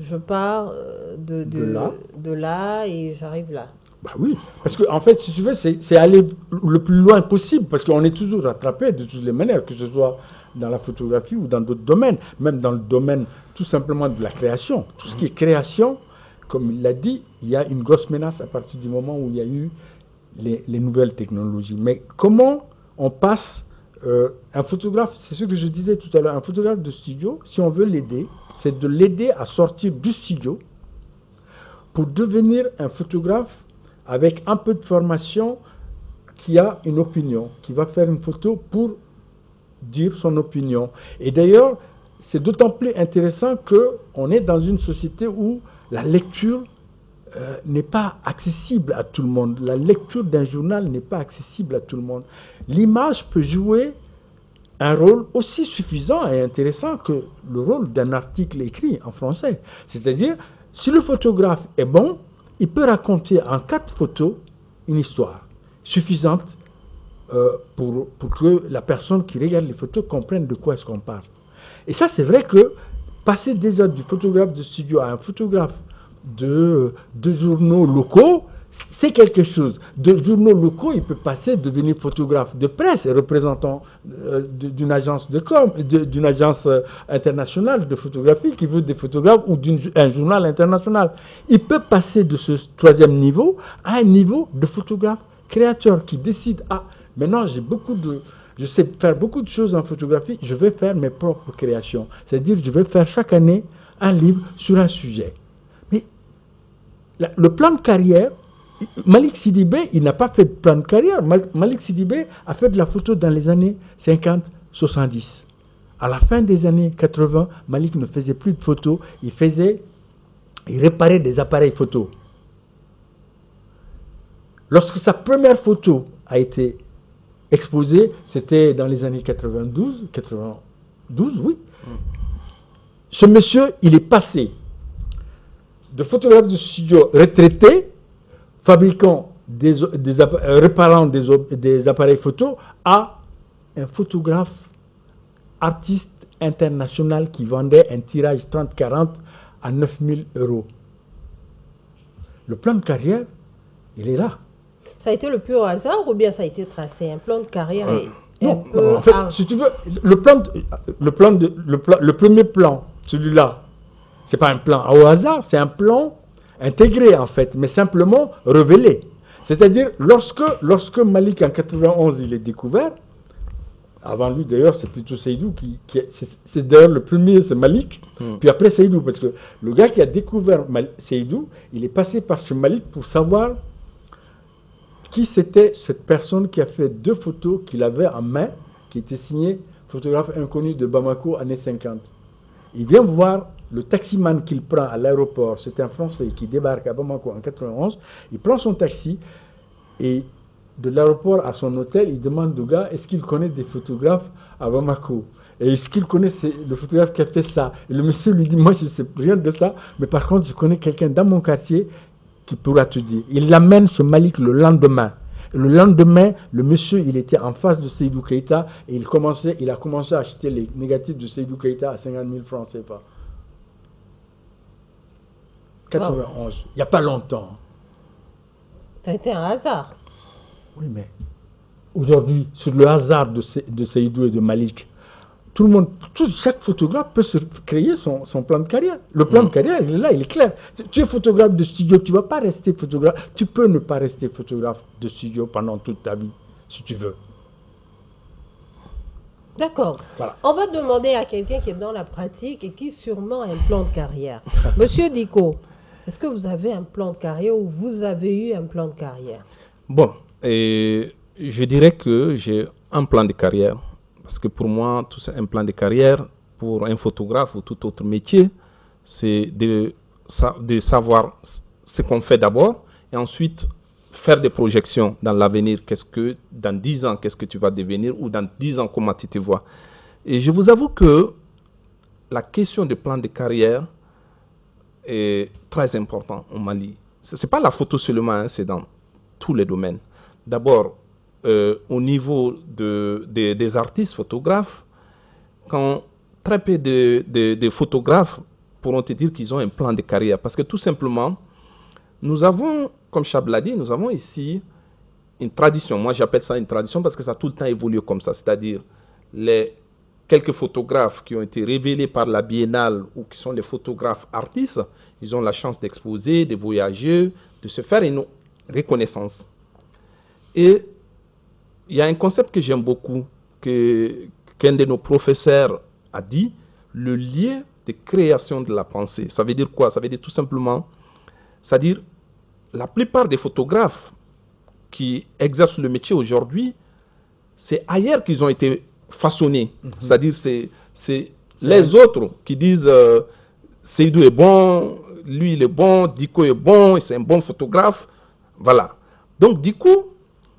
Speaker 1: je pars de là et j'arrive là?
Speaker 2: Bah oui, parce qu'en fait, si tu veux, c'est aller le plus loin possible, parce qu'on est toujours rattrapé de toutes les manières, que ce soit dans la photographie ou dans d'autres domaines, même dans le domaine tout simplement de la création. Tout ce qui est création, comme il l'a dit, il y a une grosse menace à partir du moment où il y a eu les nouvelles technologies. Mais comment on passe un photographe, c'est ce que je disais tout à l'heure, un photographe de studio, si on veut l'aider, c'est de l'aider à sortir du studio pour devenir un photographe avec un peu de formation, qui a une opinion, qui va faire une photo pour dire son opinion. Et d'ailleurs, c'est d'autant plus intéressant qu'on est dans une société où la lecture n'est pas accessible à tout le monde. La lecture d'un journal n'est pas accessible à tout le monde. L'image peut jouer un rôle aussi suffisant et intéressant que le rôle d'un article écrit en français. C'est-à-dire, si le photographe est bon, il peut raconter en 4 photos une histoire suffisante pour que la personne qui regarde les photos comprenne de quoi est-ce qu'on parle. Et ça, c'est vrai que passer des heures du photographe de studio à un photographe de journaux locaux, c'est quelque chose. De journaux locaux, il peut passer, devenir photographe de presse et représentant d'une agence de com, d'une agence internationale de photographie qui veut des photographes ou d'un journal international. Il peut passer de ce 3e niveau à un niveau de photographe créateur qui décide, maintenant je sais faire beaucoup de choses en photographie, je vais faire mes propres créations. C'est-à-dire, je vais faire chaque année un livre sur un sujet. Mais le plan de carrière, Malik Sidibé, il n'a pas fait de plan de carrière. Malik Sidibé a fait de la photo dans les années 50-70. À la fin des années 80, Malik ne faisait plus de photos, il réparait des appareils photo. Lorsque sa première photo a été exposée, c'était dans les années 92, oui. Ce monsieur, il est passé de photographe de studio retraité, fabricant réparant des appareils photo, à un photographe artiste international qui vendait un tirage 30-40 à 9 000 €. Le plan de carrière, il est là.
Speaker 1: Ça a été le pur hasard ou bien ça a été tracé? Un plan de carrière est un peu...
Speaker 2: Non, en fait, si tu veux, le premier plan, celui-là, c'est pas un plan au hasard, c'est un plan intégré en fait, mais simplement révélé. C'est-à-dire, lorsque Malik en 91, il est découvert, avant lui d'ailleurs, c'est plutôt Seydou c'est d'ailleurs le premier, c'est Malik, puis après Seydou, parce que le gars qui a découvert Seydou, il est passé par ce Malik pour savoir qui c'était cette personne qui a fait 2 photos qu'il avait en main, qui était signée photographe inconnu de Bamako, années 50. Il vient voir le taximan qu'il prend à l'aéroport, c'est un Français qui débarque à Bamako en 91, il prend son taxi et de l'aéroport à son hôtel, il demande au gars, est-ce qu'il connaît des photographes à Bamako? Et est-ce qu'il connaît le photographe qui a fait ça? Et le monsieur lui dit, moi je ne sais rien de ça, mais par contre je connais quelqu'un dans mon quartier qui pourra te dire. Il l'amène ce Malik le lendemain. Le lendemain, le monsieur, il était en face de Seydou Keïta et il a commencé à acheter les négatifs de Seydou Keïta à 50 000 francs CFA. 91, il n'y a pas longtemps.
Speaker 1: Ça a été un hasard.
Speaker 2: Oui, mais aujourd'hui, sur le hasard de Seydou et de Malik, tout le monde, chaque photographe peut se créer son plan de carrière. Le plan de carrière, il est là, il est clair. Tu es photographe de studio, tu ne vas pas rester photographe. Tu peux ne pas rester photographe de studio pendant toute ta vie, si tu veux.
Speaker 1: D'accord.
Speaker 2: Voilà.
Speaker 1: On va demander à quelqu'un qui est dans la pratique et qui sûrement a un plan de carrière. Monsieur Diko, est-ce que vous avez un plan de carrière ou vous avez eu un plan de carrière?
Speaker 3: Bon, je dirais que j'ai un plan de carrière. Parce que pour moi, tout ça, un plan de carrière, pour un photographe ou tout autre métier, c'est de savoir ce qu'on fait d'abord et ensuite faire des projections dans l'avenir. Qu'est-ce que dans 10 ans, qu'est-ce que tu vas devenir, ou dans 10 ans, comment tu te vois. Et je vous avoue que la question du plan de carrière est très importante au Mali. Ce n'est pas la photo seulement, hein, c'est dans tous les domaines. D'abord, au niveau des artistes photographes, quand très peu de photographes pourront te dire qu'ils ont un plan de carrière. Parce que tout simplement, nous avons, comme Chab l'a dit, nous avons ici une tradition. Moi, j'appelle ça une tradition parce que ça a tout le temps évolué comme ça. C'est-à-dire, les quelques photographes qui ont été révélés par la Biennale ou qui sont les photographes artistes, ils ont la chance d'exposer, de voyager, de se faire une reconnaissance. Et il y a un concept que j'aime beaucoup, qu'un de nos professeurs a dit, le lien de création de la pensée. Ça veut dire quoi? Ça veut dire tout simplement, c'est-à-dire la plupart des photographes qui exercent le métier aujourd'hui, c'est ailleurs qu'ils ont été façonnés. C'est-à-dire c'est les autres qui disent Seydou est bon, lui il est bon, Diko est bon, c'est un bon photographe. Voilà. Donc du coup,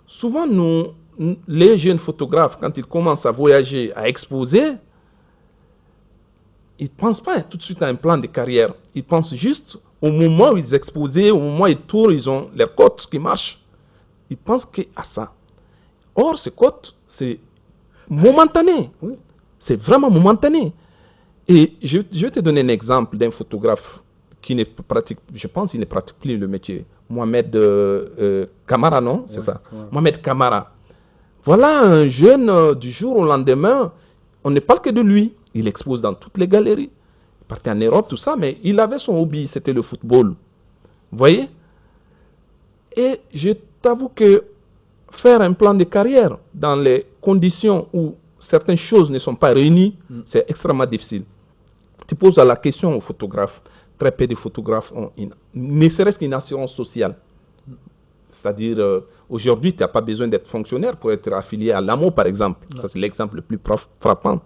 Speaker 3: souvent les jeunes photographes, quand ils commencent à voyager, à exposer, ils ne pensent pas tout de suite à un plan de carrière. Ils pensent juste au moment où ils exposaient, au moment où ils tournent, ils ont leurs cotes qui marchent. Ils pensent qu'à ça. Or, ces cotes, c'est momentané. Oui. C'est vraiment momentané. Et je vais te donner un exemple d'un photographe qui ne pratique, je pense qu'il ne pratique plus le métier. Mohamed Kamara, non? C'est ça. Ouais. Mohamed Kamara. Voilà un jeune du jour au lendemain. On ne parle que de lui. Il expose dans toutes les galeries. Il partait en Europe, tout ça, mais il avait son hobby, c'était le football. Vous voyez? Et je t'avoue que faire un plan de carrière dans les conditions où certaines choses ne sont pas réunies, c'est extrêmement difficile. Tu poses la question aux photographes. Très peu de photographes ont ne serait-ce qu'une assurance sociale. C'est-à-dire, aujourd'hui, tu n'as pas besoin d'être fonctionnaire pour être affilié à l'AMO, par exemple. Ça, c'est l'exemple le plus frappant.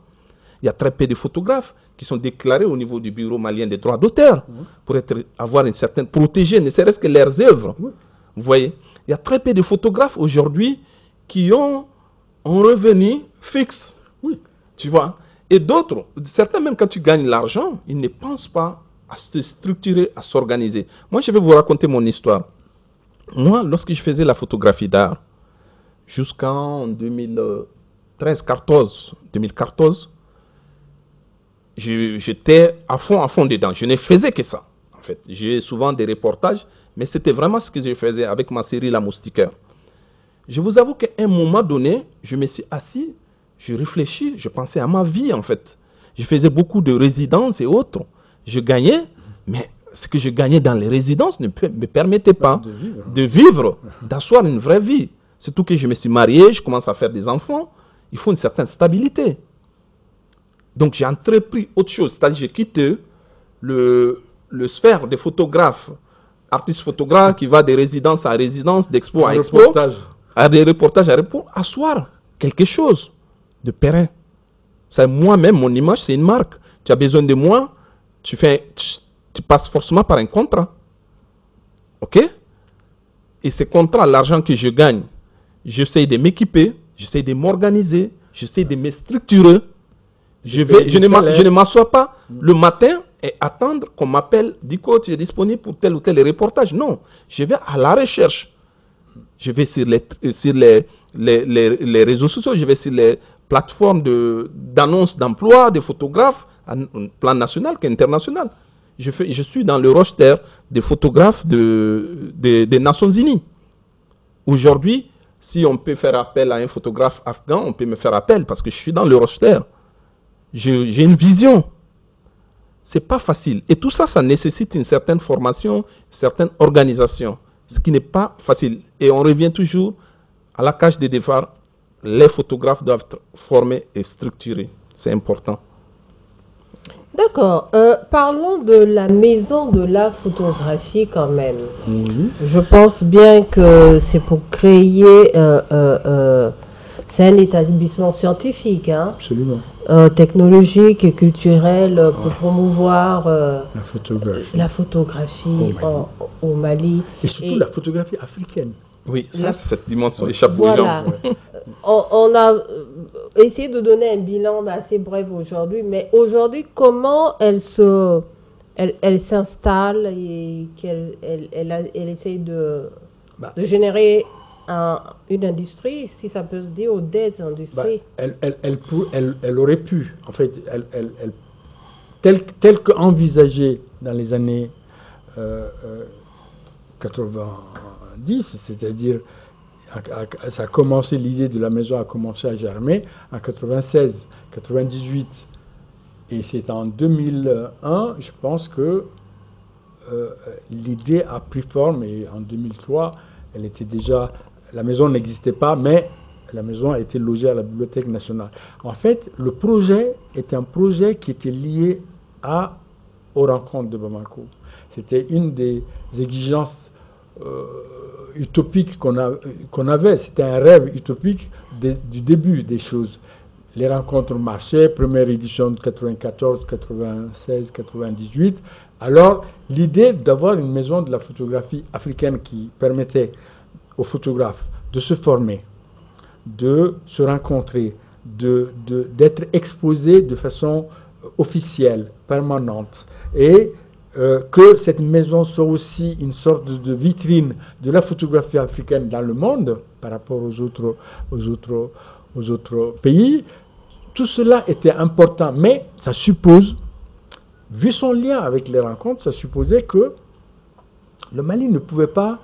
Speaker 3: Il y a très peu de photographes qui sont déclarés au niveau du Bureau malien des droits d'auteur pour avoir une certaine protéger, ne serait-ce que leurs œuvres. Vous voyez, il y a très peu de photographes aujourd'hui qui ont un revenu fixe. Oui. Tu vois. Et d'autres, certains même quand tu gagnes l'argent, ils ne pensent pas à se structurer, à s'organiser. Moi, je vais vous raconter mon histoire. Moi, lorsque je faisais la photographie d'art, jusqu'en 2014, j'étais à fond dedans. Je ne faisais que ça, en fait. J'ai souvent des reportages, mais c'était vraiment ce que je faisais avec ma série La Moustiquaire. Je vous avoue qu'à un moment donné, je me suis assis, je réfléchis, je pensais à ma vie, en fait. Je faisais beaucoup de résidences et autres. Je gagnais, mais ce que je gagnais dans les résidences ne me permettait pas de vivre, d'asseoir une vraie vie. Surtout que je me suis marié, je commence à faire des enfants. Il faut une certaine stabilité. Donc j'ai entrepris autre chose, c'est-à-dire j'ai quitté le sphère des photographes, artistes photographes qui va de résidence à résidence, d'expo à expo, à des reportages pour asseoir quelque chose de pérenne. Moi-même, mon image, c'est une marque. Tu as besoin de moi, tu passes forcément par un contrat. OK? Et ce contrat, l'argent que je gagne, j'essaie de m'équiper, j'essaie de m'organiser, j'essaie de me structurer. Je ne m'assois pas le matin et attendre qu'on m'appelle, Diko, tu es disponible pour tel ou tel reportage. Non, je vais à la recherche. Je vais sur les réseaux sociaux, je vais sur les plateformes d'annonces d'emploi, des photographes, à un plan national qu'international. Je suis dans le roster des photographes des Nations Unies. Aujourd'hui, si on peut faire appel à un photographe afghan, on peut me faire appel parce que je suis dans le roster. J'ai une vision. Ce n'est pas facile. Et tout ça, ça nécessite une certaine formation, une certaine organisation. Ce qui n'est pas facile. Et on revient toujours à la cage des départ. Les photographes doivent être formés et structurés. C'est important.
Speaker 1: D'accord. Parlons de la maison de la photographie quand même. Je pense bien que c'est pour créer... c'est un établissement scientifique. Hein?
Speaker 2: Absolument.
Speaker 1: technologiques et culturelles pour promouvoir la photographie au Mali.
Speaker 2: Et surtout la photographie africaine.
Speaker 3: Oui, ça, cette dimension échappe aux gens.
Speaker 1: On a essayé de donner un bilan assez bref aujourd'hui, mais aujourd'hui, comment elle s'installe et elle essaye de générer une industrie, si ça peut se dire, ou des industries.
Speaker 2: Elle aurait pu, en fait, tel qu'envisagé dans les années 90, c'est-à-dire ça a commencé, l'idée de la maison a commencé à germer en 96, 98, et c'est en 2001, je pense que l'idée a pris forme, et en 2003, elle était déjà, la maison n'existait pas, mais la maison a été logée à la Bibliothèque nationale. En fait, le projet est un projet qui était lié aux rencontres de Bamako. C'était une des exigences utopiques qu'on avait. C'était un rêve utopique du début des choses. Les rencontres marchaient, première édition de 94, 96, 98. Alors, l'idée d'avoir une maison de la photographie africaine qui permettait aux photographes de se former, de se rencontrer, d'être exposés de façon officielle, permanente, et que cette maison soit aussi une sorte de vitrine de la photographie africaine dans le monde par rapport aux autres pays. Tout cela était important, mais ça suppose, vu son lien avec les rencontres, ça supposait que le Mali ne pouvait pas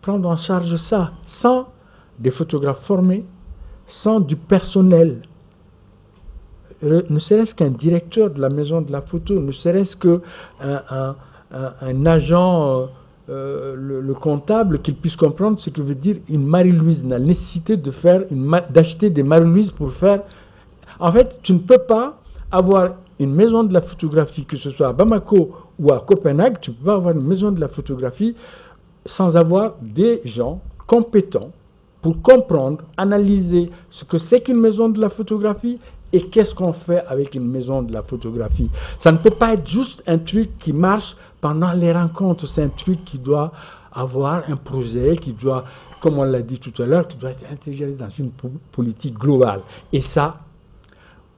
Speaker 2: prendre en charge ça sans des photographes formés, sans du personnel, ne serait-ce qu'un directeur de la maison de la photo, ne serait-ce qu'un agent, le comptable, qu'il puisse comprendre ce que veut dire une Marie-Louise, la nécessité d'acheter des Marie-Louise pour faire... En fait, tu ne peux pas avoir une maison de la photographie, que ce soit à Bamako ou à Copenhague, tu ne peux pas avoir une maison de la photographie sans avoir des gens compétents pour comprendre, analyser ce que c'est qu'une maison de la photographie et qu'est-ce qu'on fait avec une maison de la photographie. Ça ne peut pas être juste un truc qui marche pendant les rencontres. C'est un truc qui doit avoir un projet, qui doit, comme on l'a dit tout à l'heure, qui doit être intégré dans une politique globale. Et ça,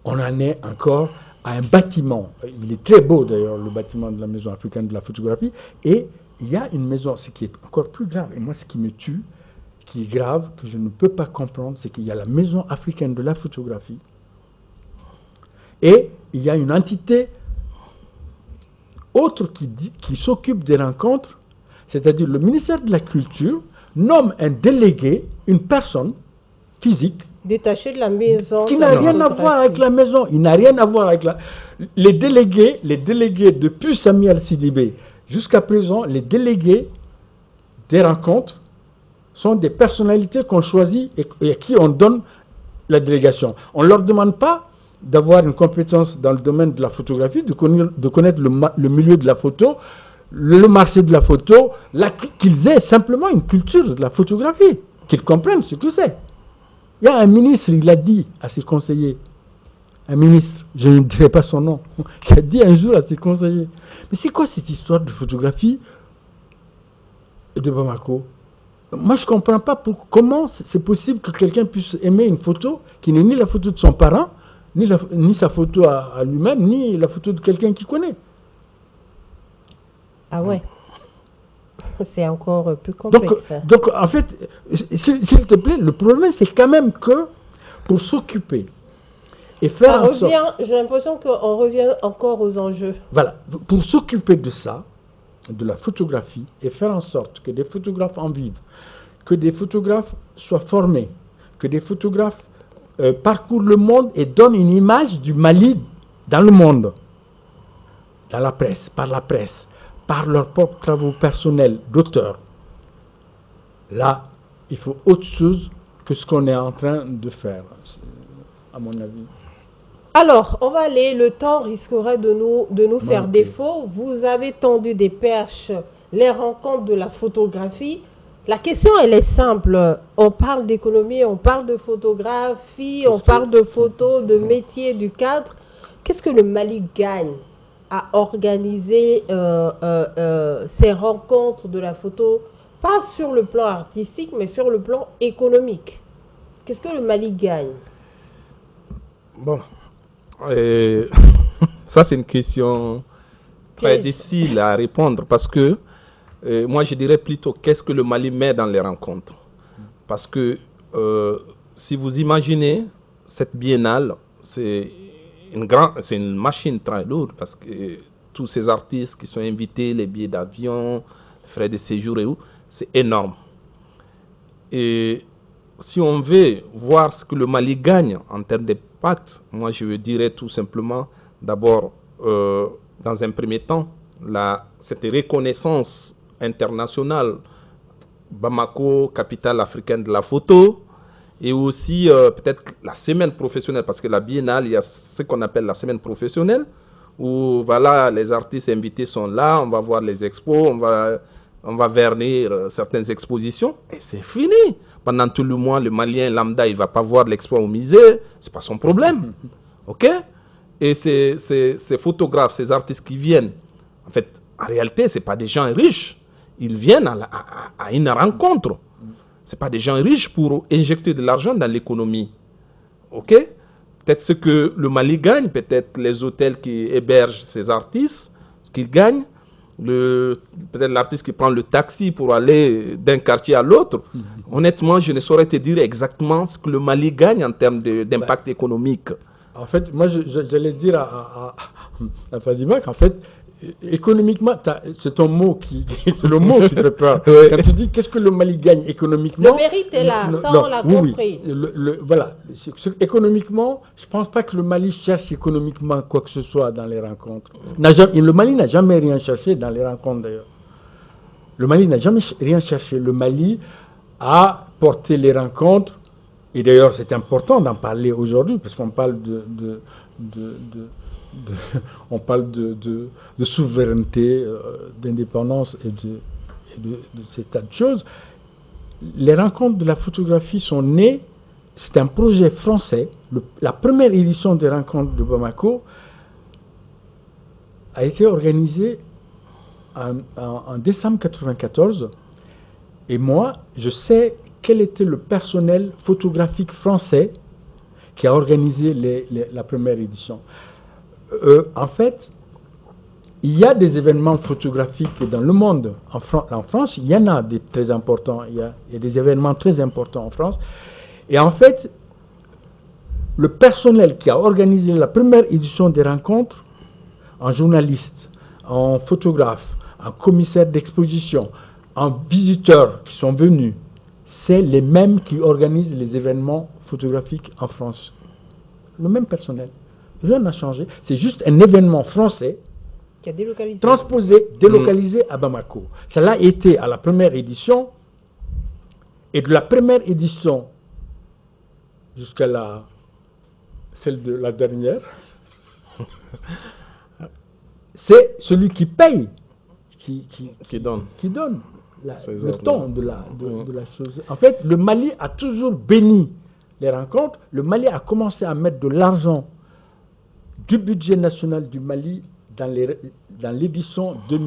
Speaker 2: on en est encore à un bâtiment. Il est très beau d'ailleurs, le bâtiment de la maison africaine de la photographie. Et il y a une maison, ce qui est encore plus grave, et moi ce qui me tue, qui est grave, que je ne peux pas comprendre, c'est qu'il y a la maison africaine de la photographie, et il y a une entité autre qui s'occupe des rencontres, c'est-à-dire le ministère de la Culture nomme un délégué, une personne physique,
Speaker 1: détaché de la maison.
Speaker 2: Qui n'a rien à voir avec la maison. Il n'a rien à voir avec la... Les délégués depuis Samuel Sidibé jusqu'à présent, les délégués des rencontres sont des personnalités qu'on choisit et à qui on donne la délégation. On ne leur demande pas d'avoir une compétence dans le domaine de la photographie, de connaître le milieu de la photo, le marché de la photo, qu'ils aient simplement une culture de la photographie, qu'ils comprennent ce que c'est. Il y a un ministre, il a dit à ses conseillers, un ministre, je ne dirai pas son nom, qui a dit un jour à ses conseillers, mais c'est quoi cette histoire de photographie de Bamako? Moi, je ne comprends pas comment c'est possible que quelqu'un puisse aimer une photo qui n'est ni la photo de son parent, ni sa photo à lui-même, ni la photo de quelqu'un qu'il connaît.
Speaker 1: Ah ouais. C'est encore plus complexe.
Speaker 2: Donc, en fait, s'il te plaît, le problème, c'est quand même que pour s'occuper et faire en sorte...
Speaker 1: J'ai l'impression qu'on revient encore aux enjeux.
Speaker 2: Voilà. Pour s'occuper de ça, de la photographie, et faire en sorte que des photographes en vivent, que des photographes soient formés, que des photographes parcourent le monde et donnent une image du Mali dans le monde, dans la presse, par leurs propres travaux personnels d'auteurs. Là, il faut autre chose que ce qu'on est en train de faire, à mon avis.
Speaker 1: Alors, on va aller, le temps risquerait de nous faire défaut. Vous avez tendu des perches, les rencontres de la photographie. La question, elle est simple. On parle d'économie, on parle de photographie, on parle de photos, de métier, du cadre. Qu'est-ce que le Mali gagne à organiser ces rencontres de la photo, pas sur le plan artistique, mais sur le plan économique? Qu'est-ce que le Mali gagne?
Speaker 3: Bon, ça c'est une question très difficile à répondre parce que moi je dirais plutôt qu'est-ce que le Mali met dans les rencontres. Parce que si vous imaginez cette biennale, c'est une machine très lourde parce que tous ces artistes qui sont invités, les billets d'avion, les frais de séjour et tout, c'est énorme. Et si on veut voir ce que le Mali gagne en termes d'impact, moi je dirais tout simplement, d'abord, dans un premier temps, cette reconnaissance internationale, Bamako, capitale africaine de la photo, et aussi peut-être la semaine professionnelle, parce que la biennale, il y a ce qu'on appelle la semaine professionnelle, où voilà, les artistes invités sont là, on va voir les expos, on va vernir certaines expositions, et c'est fini. Pendant tout le mois, le Malien lambda, il ne va pas voir l'expo au musée, ce n'est pas son problème. OK? Et ces photographes, ces artistes qui viennent, en fait, en réalité, ce n'est pas des gens riches. Ils viennent à une rencontre. Ce n'est pas des gens riches pour injecter de l'argent dans l'économie. OK? Peut-être ce que le Mali gagne, peut-être les hôtels qui hébergent ces artistes, ce qu'ils gagnent, peut-être l'artiste qui prend le taxi pour aller d'un quartier à l'autre. Honnêtement, je ne saurais te dire exactement ce que le Mali gagne en termes d'impact économique.
Speaker 2: En fait, moi, j'allais dire à Fadima qu'en fait, économiquement, c'est ton mot c'est le mot qui fait peur. Ouais. Quand tu dis qu'est-ce que le Mali gagne économiquement,
Speaker 1: le mérite est là, ça on l'a compris.
Speaker 2: Voilà, économiquement, je ne pense pas que le Mali cherche économiquement quoi que ce soit dans les rencontres. Le Mali n'a jamais rien cherché dans les rencontres d'ailleurs. Le Mali n'a jamais rien cherché. Le Mali a porté les rencontres, et d'ailleurs c'est important d'en parler aujourd'hui parce qu'on parle on parle de souveraineté, d'indépendance et de ces tas de choses. Les rencontres de la photographie sont nées, c'est un projet français. La première édition des rencontres de Bamako a été organisée en décembre 1994. Et moi, je sais quel était le personnel photographique français qui a organisé la première édition. En fait, il y a des événements photographiques dans le monde. En France, il y en a des très importants. Il y a des événements très importants en France. Et en fait, le personnel qui a organisé la première édition des rencontres, en journaliste, en photographe, en commissaire d'exposition, en visiteurs qui sont venus, c'est les mêmes qui organisent les événements photographiques en France. Le même personnel. Rien n'a changé. C'est juste un événement français
Speaker 1: qui a délocalisé.
Speaker 2: Transposé, délocalisé à Bamako. Cela a été à la première édition. Et de la première édition jusqu'à celle de la dernière, c'est celui qui paye qui donne le temps de la chose. En fait, le Mali a toujours béni les rencontres. Le Mali a commencé à mettre de l'argent du budget national du Mali dans l'édition de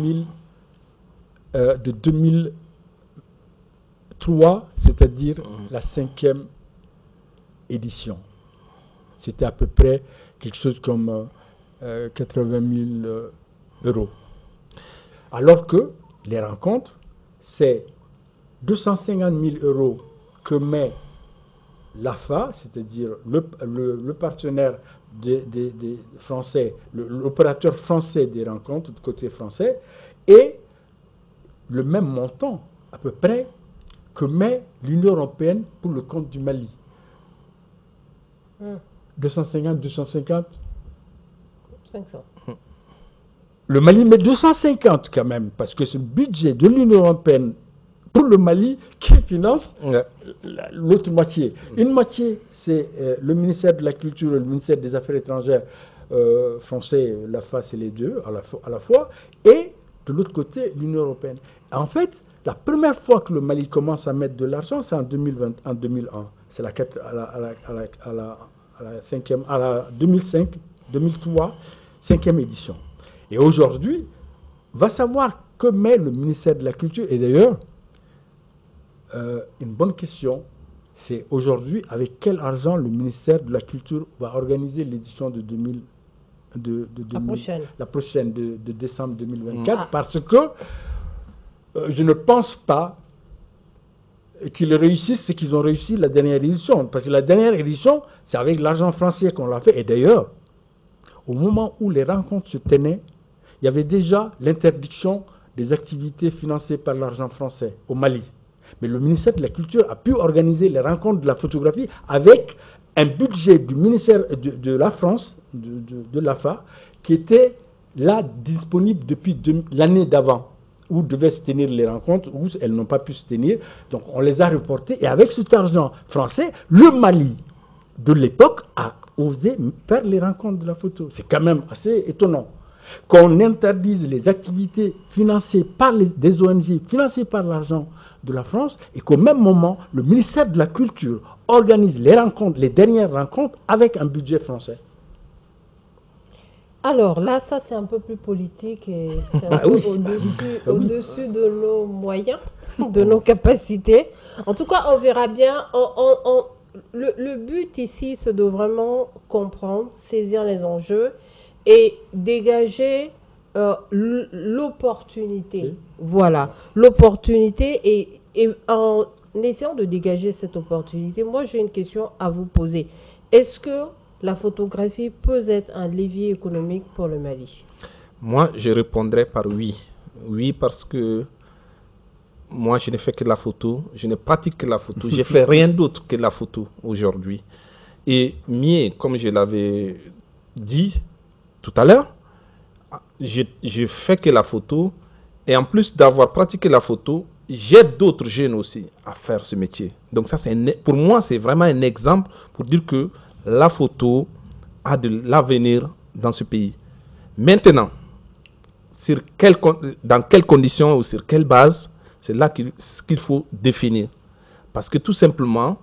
Speaker 2: 2003, c'est-à-dire la 5e édition. C'était à peu près quelque chose comme 80 000 euros. Alors que les rencontres, c'est 250 000 euros que met l'AFA, c'est-à-dire le partenaire des Français, l'opérateur français des rencontres, du côté français, et le même montant, à peu près, que met l'Union européenne pour le compte du Mali. 250
Speaker 1: 500.
Speaker 2: Le Mali met 250 quand même, parce que c'est le budget de l'Union européenne pour le Mali qui finance l'autre moitié. Une moitié, c'est le ministère de la Culture et le ministère des Affaires étrangères français, l'AFA, c'est les deux à la fois, et de l'autre côté, l'Union européenne. En fait, La première fois que le Mali commence à mettre de l'argent, c'est en 2020, en 2001. C'est à la 2005, 2003, 5e édition. Et aujourd'hui, va savoir que met le ministère de la Culture. Et d'ailleurs, une bonne question, c'est aujourd'hui avec quel argent le ministère de la Culture va organiser l'édition de 2000, la prochaine de décembre 2024, parce que je ne pense pas qu'ils réussissent ce qu'ils ont réussi la dernière édition. Parce que la dernière édition, c'est avec l'argent français qu'on l'a fait. Et d'ailleurs, au moment où les rencontres se tenaient, il y avait déjà l'interdiction des activités financées par l'argent français au Mali. Mais le ministère de la Culture a pu organiser les rencontres de la photographie avec un budget du ministère de la France, de l'AFA, qui était là disponible depuis l'année d'avant, où devaient se tenir les rencontres, où elles n'ont pas pu se tenir. Donc on les a reportées. Et avec cet argent français, le Mali de l'époque a osé faire les rencontres de la photo. C'est quand même assez étonnant. Qu'on interdise les activités financées par des ONG, financées par l'argent de la France, et qu'au même moment, le ministère de la Culture organise les rencontres, les dernières rencontres, avec un budget français.
Speaker 1: Alors là, ça c'est un peu plus politique et c'est un peu au-dessus de nos moyens, de nos capacités. En tout cas, on verra bien. Le but ici, c'est de vraiment comprendre, saisir les enjeux et dégager l'opportunité. Voilà, l'opportunité. Et en essayant de dégager cette opportunité, moi j'ai une question à vous poser. Est-ce que la photographie peut être un levier économique pour le Mali?
Speaker 3: Moi, je répondrais par oui. Oui, parce que moi, je ne fais que la photo, je ne pratique que la photo, je ne fais rien d'autre que la photo aujourd'hui. Et mieux, comme je l'avais dit tout à l'heure, je fais que la photo, et en plus d'avoir pratiqué la photo, j'aide d'autres jeunes aussi à faire ce métier. Donc ça, pour moi, c'est vraiment un exemple pour dire que la photo a de l'avenir dans ce pays. Maintenant, dans quelles conditions ou sur quelle base, c'est là qu'il faut définir. Parce que tout simplement,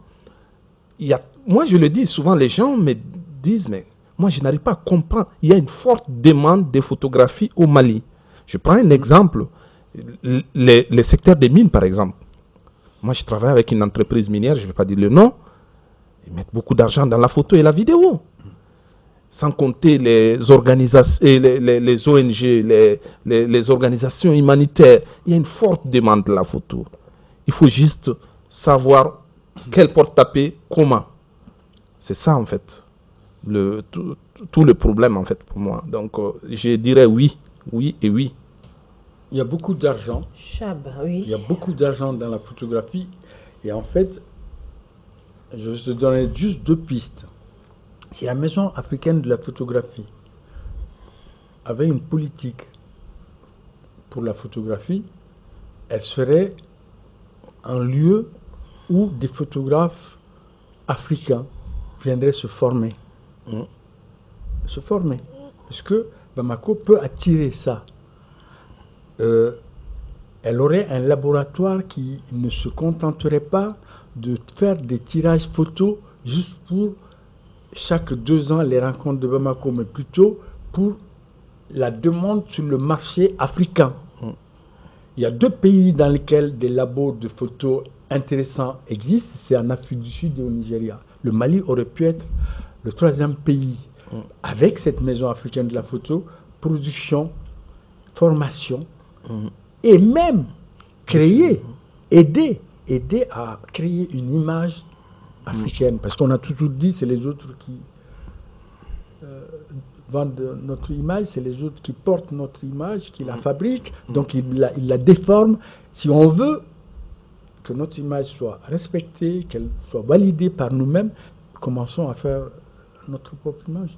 Speaker 3: moi je le dis souvent, les gens me disent, mais moi je n'arrive pas à comprendre. Il y a une forte demande de photographie au Mali. Je prends un exemple, le secteur des mines par exemple. Moi je travaille avec une entreprise minière, je ne vais pas dire le nom. Ils mettent beaucoup d'argent dans la photo et la vidéo. Sans compter les organisations, les ONG, les organisations humanitaires. Il y a une forte demande de la photo. Il faut juste savoir quelle porte taper, comment. C'est ça en fait, tout le problème en fait pour moi. Donc je dirais oui, oui et oui.
Speaker 2: Il y a beaucoup d'argent.
Speaker 1: Oui.
Speaker 2: Il y a beaucoup d'argent dans la photographie. Et en fait, je vais te donner juste 2 pistes. Si la Maison africaine de la photographie avait une politique pour la photographie, elle serait un lieu où des photographes africains viendraient se former. Se former. Parce que Bamako peut attirer ça. Elle aurait un laboratoire qui ne se contenterait pas de faire des tirages photos juste pour chaque 2 ans les rencontres de Bamako, mais plutôt pour la demande sur le marché africain. Il y a 2 pays dans lesquels des labos de photos intéressants existent, c'est en Afrique du Sud et au Nigeria. Le Mali aurait pu être le 3e pays avec cette maison africaine de la photo, production, formation, et même créer, aider à créer une image africaine. Parce qu'on a toujours dit, c'est les autres qui vendent notre image, c'est les autres qui portent notre image, qui la fabriquent, donc ils la déforment. Si on veut que notre image soit respectée, qu'elle soit validée par nous-mêmes, commençons à faire notre propre image.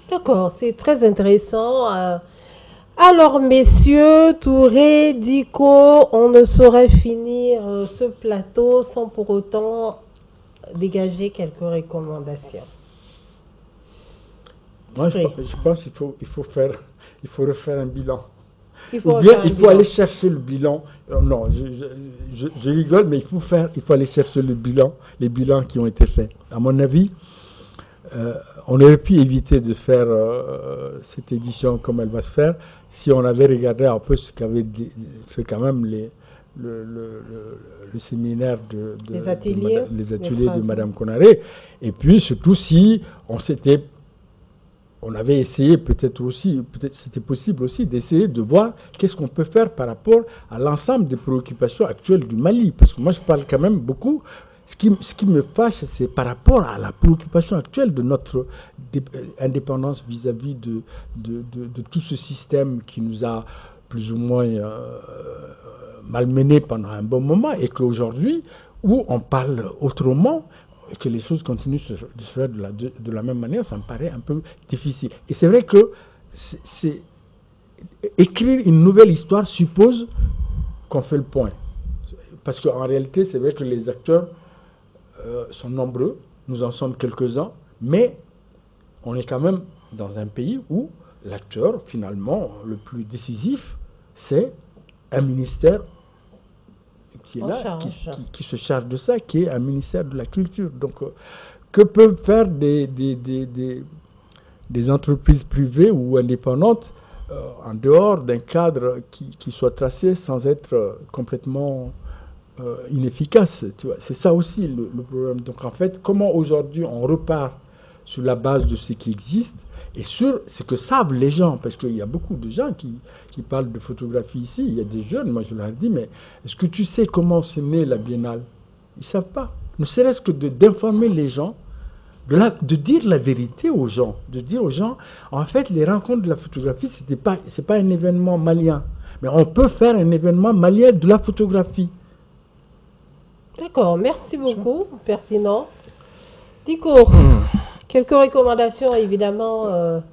Speaker 1: D'accord, c'est très intéressant. Alors, messieurs, Touré, Diko, on ne saurait finir ce plateau sans pour autant dégager quelques recommandations.
Speaker 2: Moi, je pense qu'il faut refaire un bilan.
Speaker 1: Ou
Speaker 2: bien il faut aller chercher le bilan. Non, je rigole, mais il faut aller chercher les bilans qui ont été faits. À mon avis, on aurait pu éviter de faire cette édition comme elle va se faire si on avait regardé un peu ce qu'avait fait quand même le séminaire
Speaker 1: les ateliers
Speaker 2: de Madame Konaré. Et puis surtout si on avait essayé peut-être c'était possible aussi d'essayer de voir qu'est-ce qu'on peut faire par rapport à l'ensemble des préoccupations actuelles du Mali. Parce que moi je parle quand même beaucoup. Ce qui me fâche, c'est par rapport à la préoccupation actuelle de notre indépendance vis-à-vis de tout ce système qui nous a plus ou moins malmenés pendant un bon moment, et qu'aujourd'hui, où on parle autrement, que les choses continuent de se faire de la même manière, ça me paraît un peu difficile. Et c'est vrai que écrire une nouvelle histoire suppose qu'on fait le point. Parce qu'en réalité, c'est vrai que les acteurs sont nombreux, nous en sommes quelques-uns, mais on est quand même dans un pays où l'acteur, finalement, le plus décisif, c'est un ministère qui est là, qui se charge de ça, qui est un ministère de la culture. Donc, que peuvent faire des entreprises privées ou indépendantes en dehors d'un cadre qui soit tracé sans être complètement inefficace, tu vois. C'est ça aussi le problème. Donc en fait, comment aujourd'hui on repart sur la base de ce qui existe et sur ce que savent les gens, parce qu'il y a beaucoup de gens qui parlent de photographie ici, il y a des jeunes, moi je leur dis, mais est-ce que tu sais comment c'est né la Biennale? Ils ne savent pas. Ne serait-ce que d'informer les gens, de dire la vérité aux gens, de dire aux gens, en fait, les rencontres de la photographie, c'est pas un événement malien, mais on peut faire un événement malien de la photographie.
Speaker 1: D'accord, merci beaucoup, pertinent. Dico, quelques recommandations, évidemment,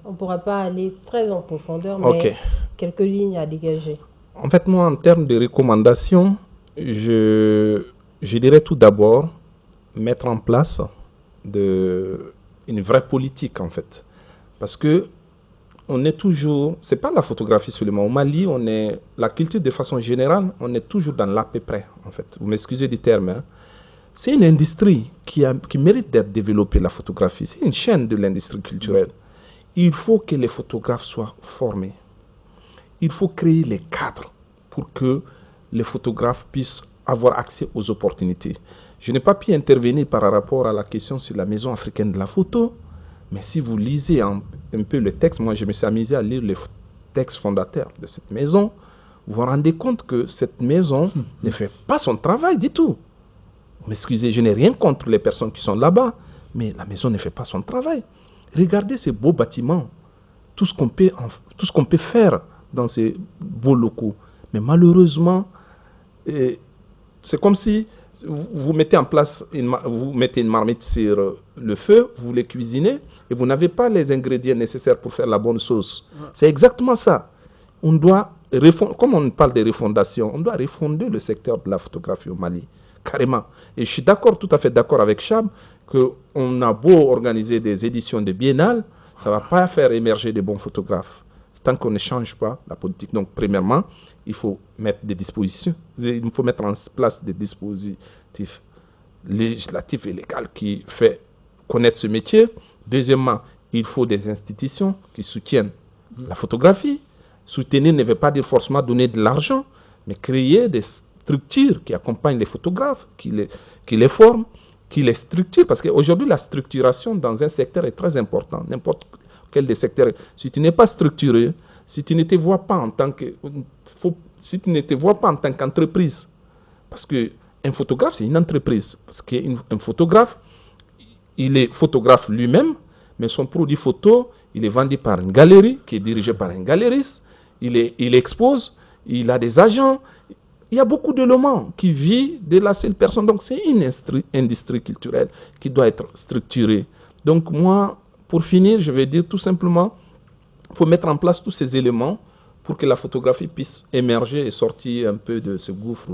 Speaker 1: on ne pourra pas aller très en profondeur, mais quelques lignes à dégager.
Speaker 3: En fait, moi, en termes de recommandations, je dirais tout d'abord mettre en place une vraie politique, en fait. Parce que on est toujours, c'est pas la photographie seulement. Au Mali, la culture de façon générale, on est toujours dans l'à peu près, en fait. Vous m'excusez du terme, hein. C'est une industrie qui mérite d'être développée, la photographie. C'est une chaîne de l'industrie culturelle. Il faut que les photographes soient formés. Il faut créer les cadres pour que les photographes puissent avoir accès aux opportunités. Je n'ai pas pu intervenir par rapport à la question sur la Maison africaine de la photo, mais si vous lisez un peu le texte, moi je me suis amusé à lire les textes fondateurs de cette maison, vous vous rendez compte que cette maison ne fait pas son travail du tout. Vous m'excusez, je n'ai rien contre les personnes qui sont là-bas, mais la maison ne fait pas son travail. Regardez ces beaux bâtiments, tout ce qu'on peut faire dans ces beaux locaux. Mais malheureusement, c'est comme si vous mettez en place, vous mettez une marmite sur le feu, vous les cuisinez et vous n'avez pas les ingrédients nécessaires pour faire la bonne sauce. C'est exactement ça. On doit, comme on parle de refondation, on doit refonder le secteur de la photographie au Mali, carrément. Et je suis tout à fait d'accord avec Chab, qu'on a beau organiser des éditions de biennale, ça ne va pas faire émerger de bons photographes, tant qu'on ne change pas la politique. Donc, premièrement, il faut mettre des dispositions, il faut mettre en place des dispositifs législatifs et légaux qui font connaître ce métier. Deuxièmement, il faut des institutions qui soutiennent la photographie. Soutenir ne veut pas dire forcément donner de l'argent, mais créer des structures qui accompagnent les photographes, qui les forment, qui les structurent. Parce qu'aujourd'hui, la structuration dans un secteur est très importante. N'importe quel des secteurs. Si tu n'es pas structuré, si tu ne te vois pas en tant qu'entreprise, parce qu'un photographe, c'est une entreprise. Parce qu'un photographe, il est photographe lui-même, mais son produit photo, il est vendu par une galerie, qui est dirigée par un galériste, il expose, il a des agents. Il y a beaucoup d'éléments qui vivent de la seule personne. Donc, c'est une industrie culturelle qui doit être structurée. Donc, moi, pour finir, je vais dire tout simplement, il faut mettre en place tous ces éléments pour que la photographie puisse émerger et sortir un peu de ce gouffre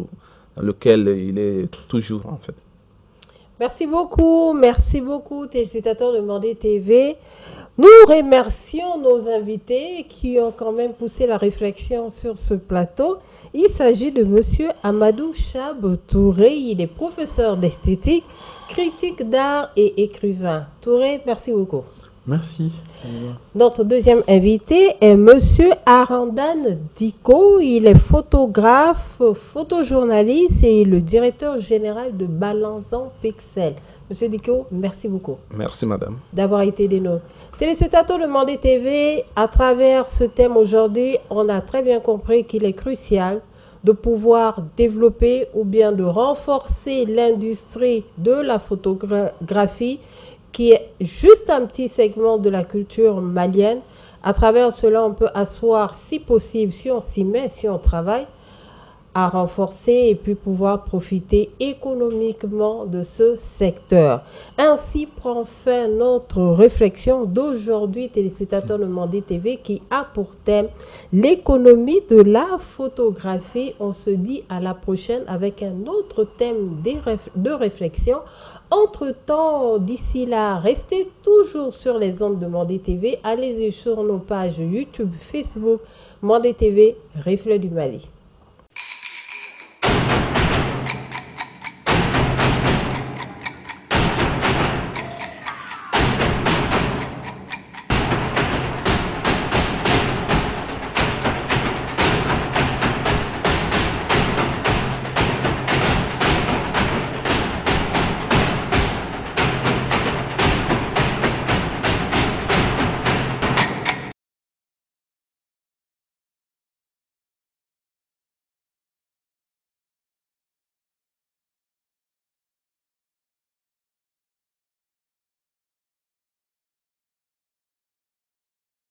Speaker 3: dans lequel il est toujours, en fait.
Speaker 1: Merci beaucoup, téléspectateurs de Mandé TV. Nous remercions nos invités qui ont quand même poussé la réflexion sur ce plateau. Il s'agit de Monsieur Amadou Chab Touré. Il est professeur d'esthétique, critique d'art et écrivain. Touré, merci beaucoup.
Speaker 2: Merci.
Speaker 1: Notre deuxième invité est Monsieur Arandan Diko. Il est photographe, photojournaliste et le directeur général de Balançant Pixel. Monsieur Diko, merci beaucoup.
Speaker 3: Merci, madame.
Speaker 1: D'avoir été des nôtres. Téléspectateurs de Mandé TV, à travers ce thème aujourd'hui, on a très bien compris qu'il est crucial de pouvoir développer ou bien de renforcer l'industrie de la photographie qui est juste un petit segment de la culture malienne. À travers cela, on peut asseoir, si possible, si on s'y met, si on travaille, à renforcer et puis pouvoir profiter économiquement de ce secteur. Ainsi prend fin notre réflexion d'aujourd'hui, téléspectateurs de Mandé TV, qui a pour thème l'économie de la photographie. On se dit à la prochaine avec un autre thème de réflexion. Entre-temps, d'ici là, restez toujours sur les ondes de Mandé TV. Allez-y sur nos pages YouTube, Facebook, Mandé TV, Reflet du Mali.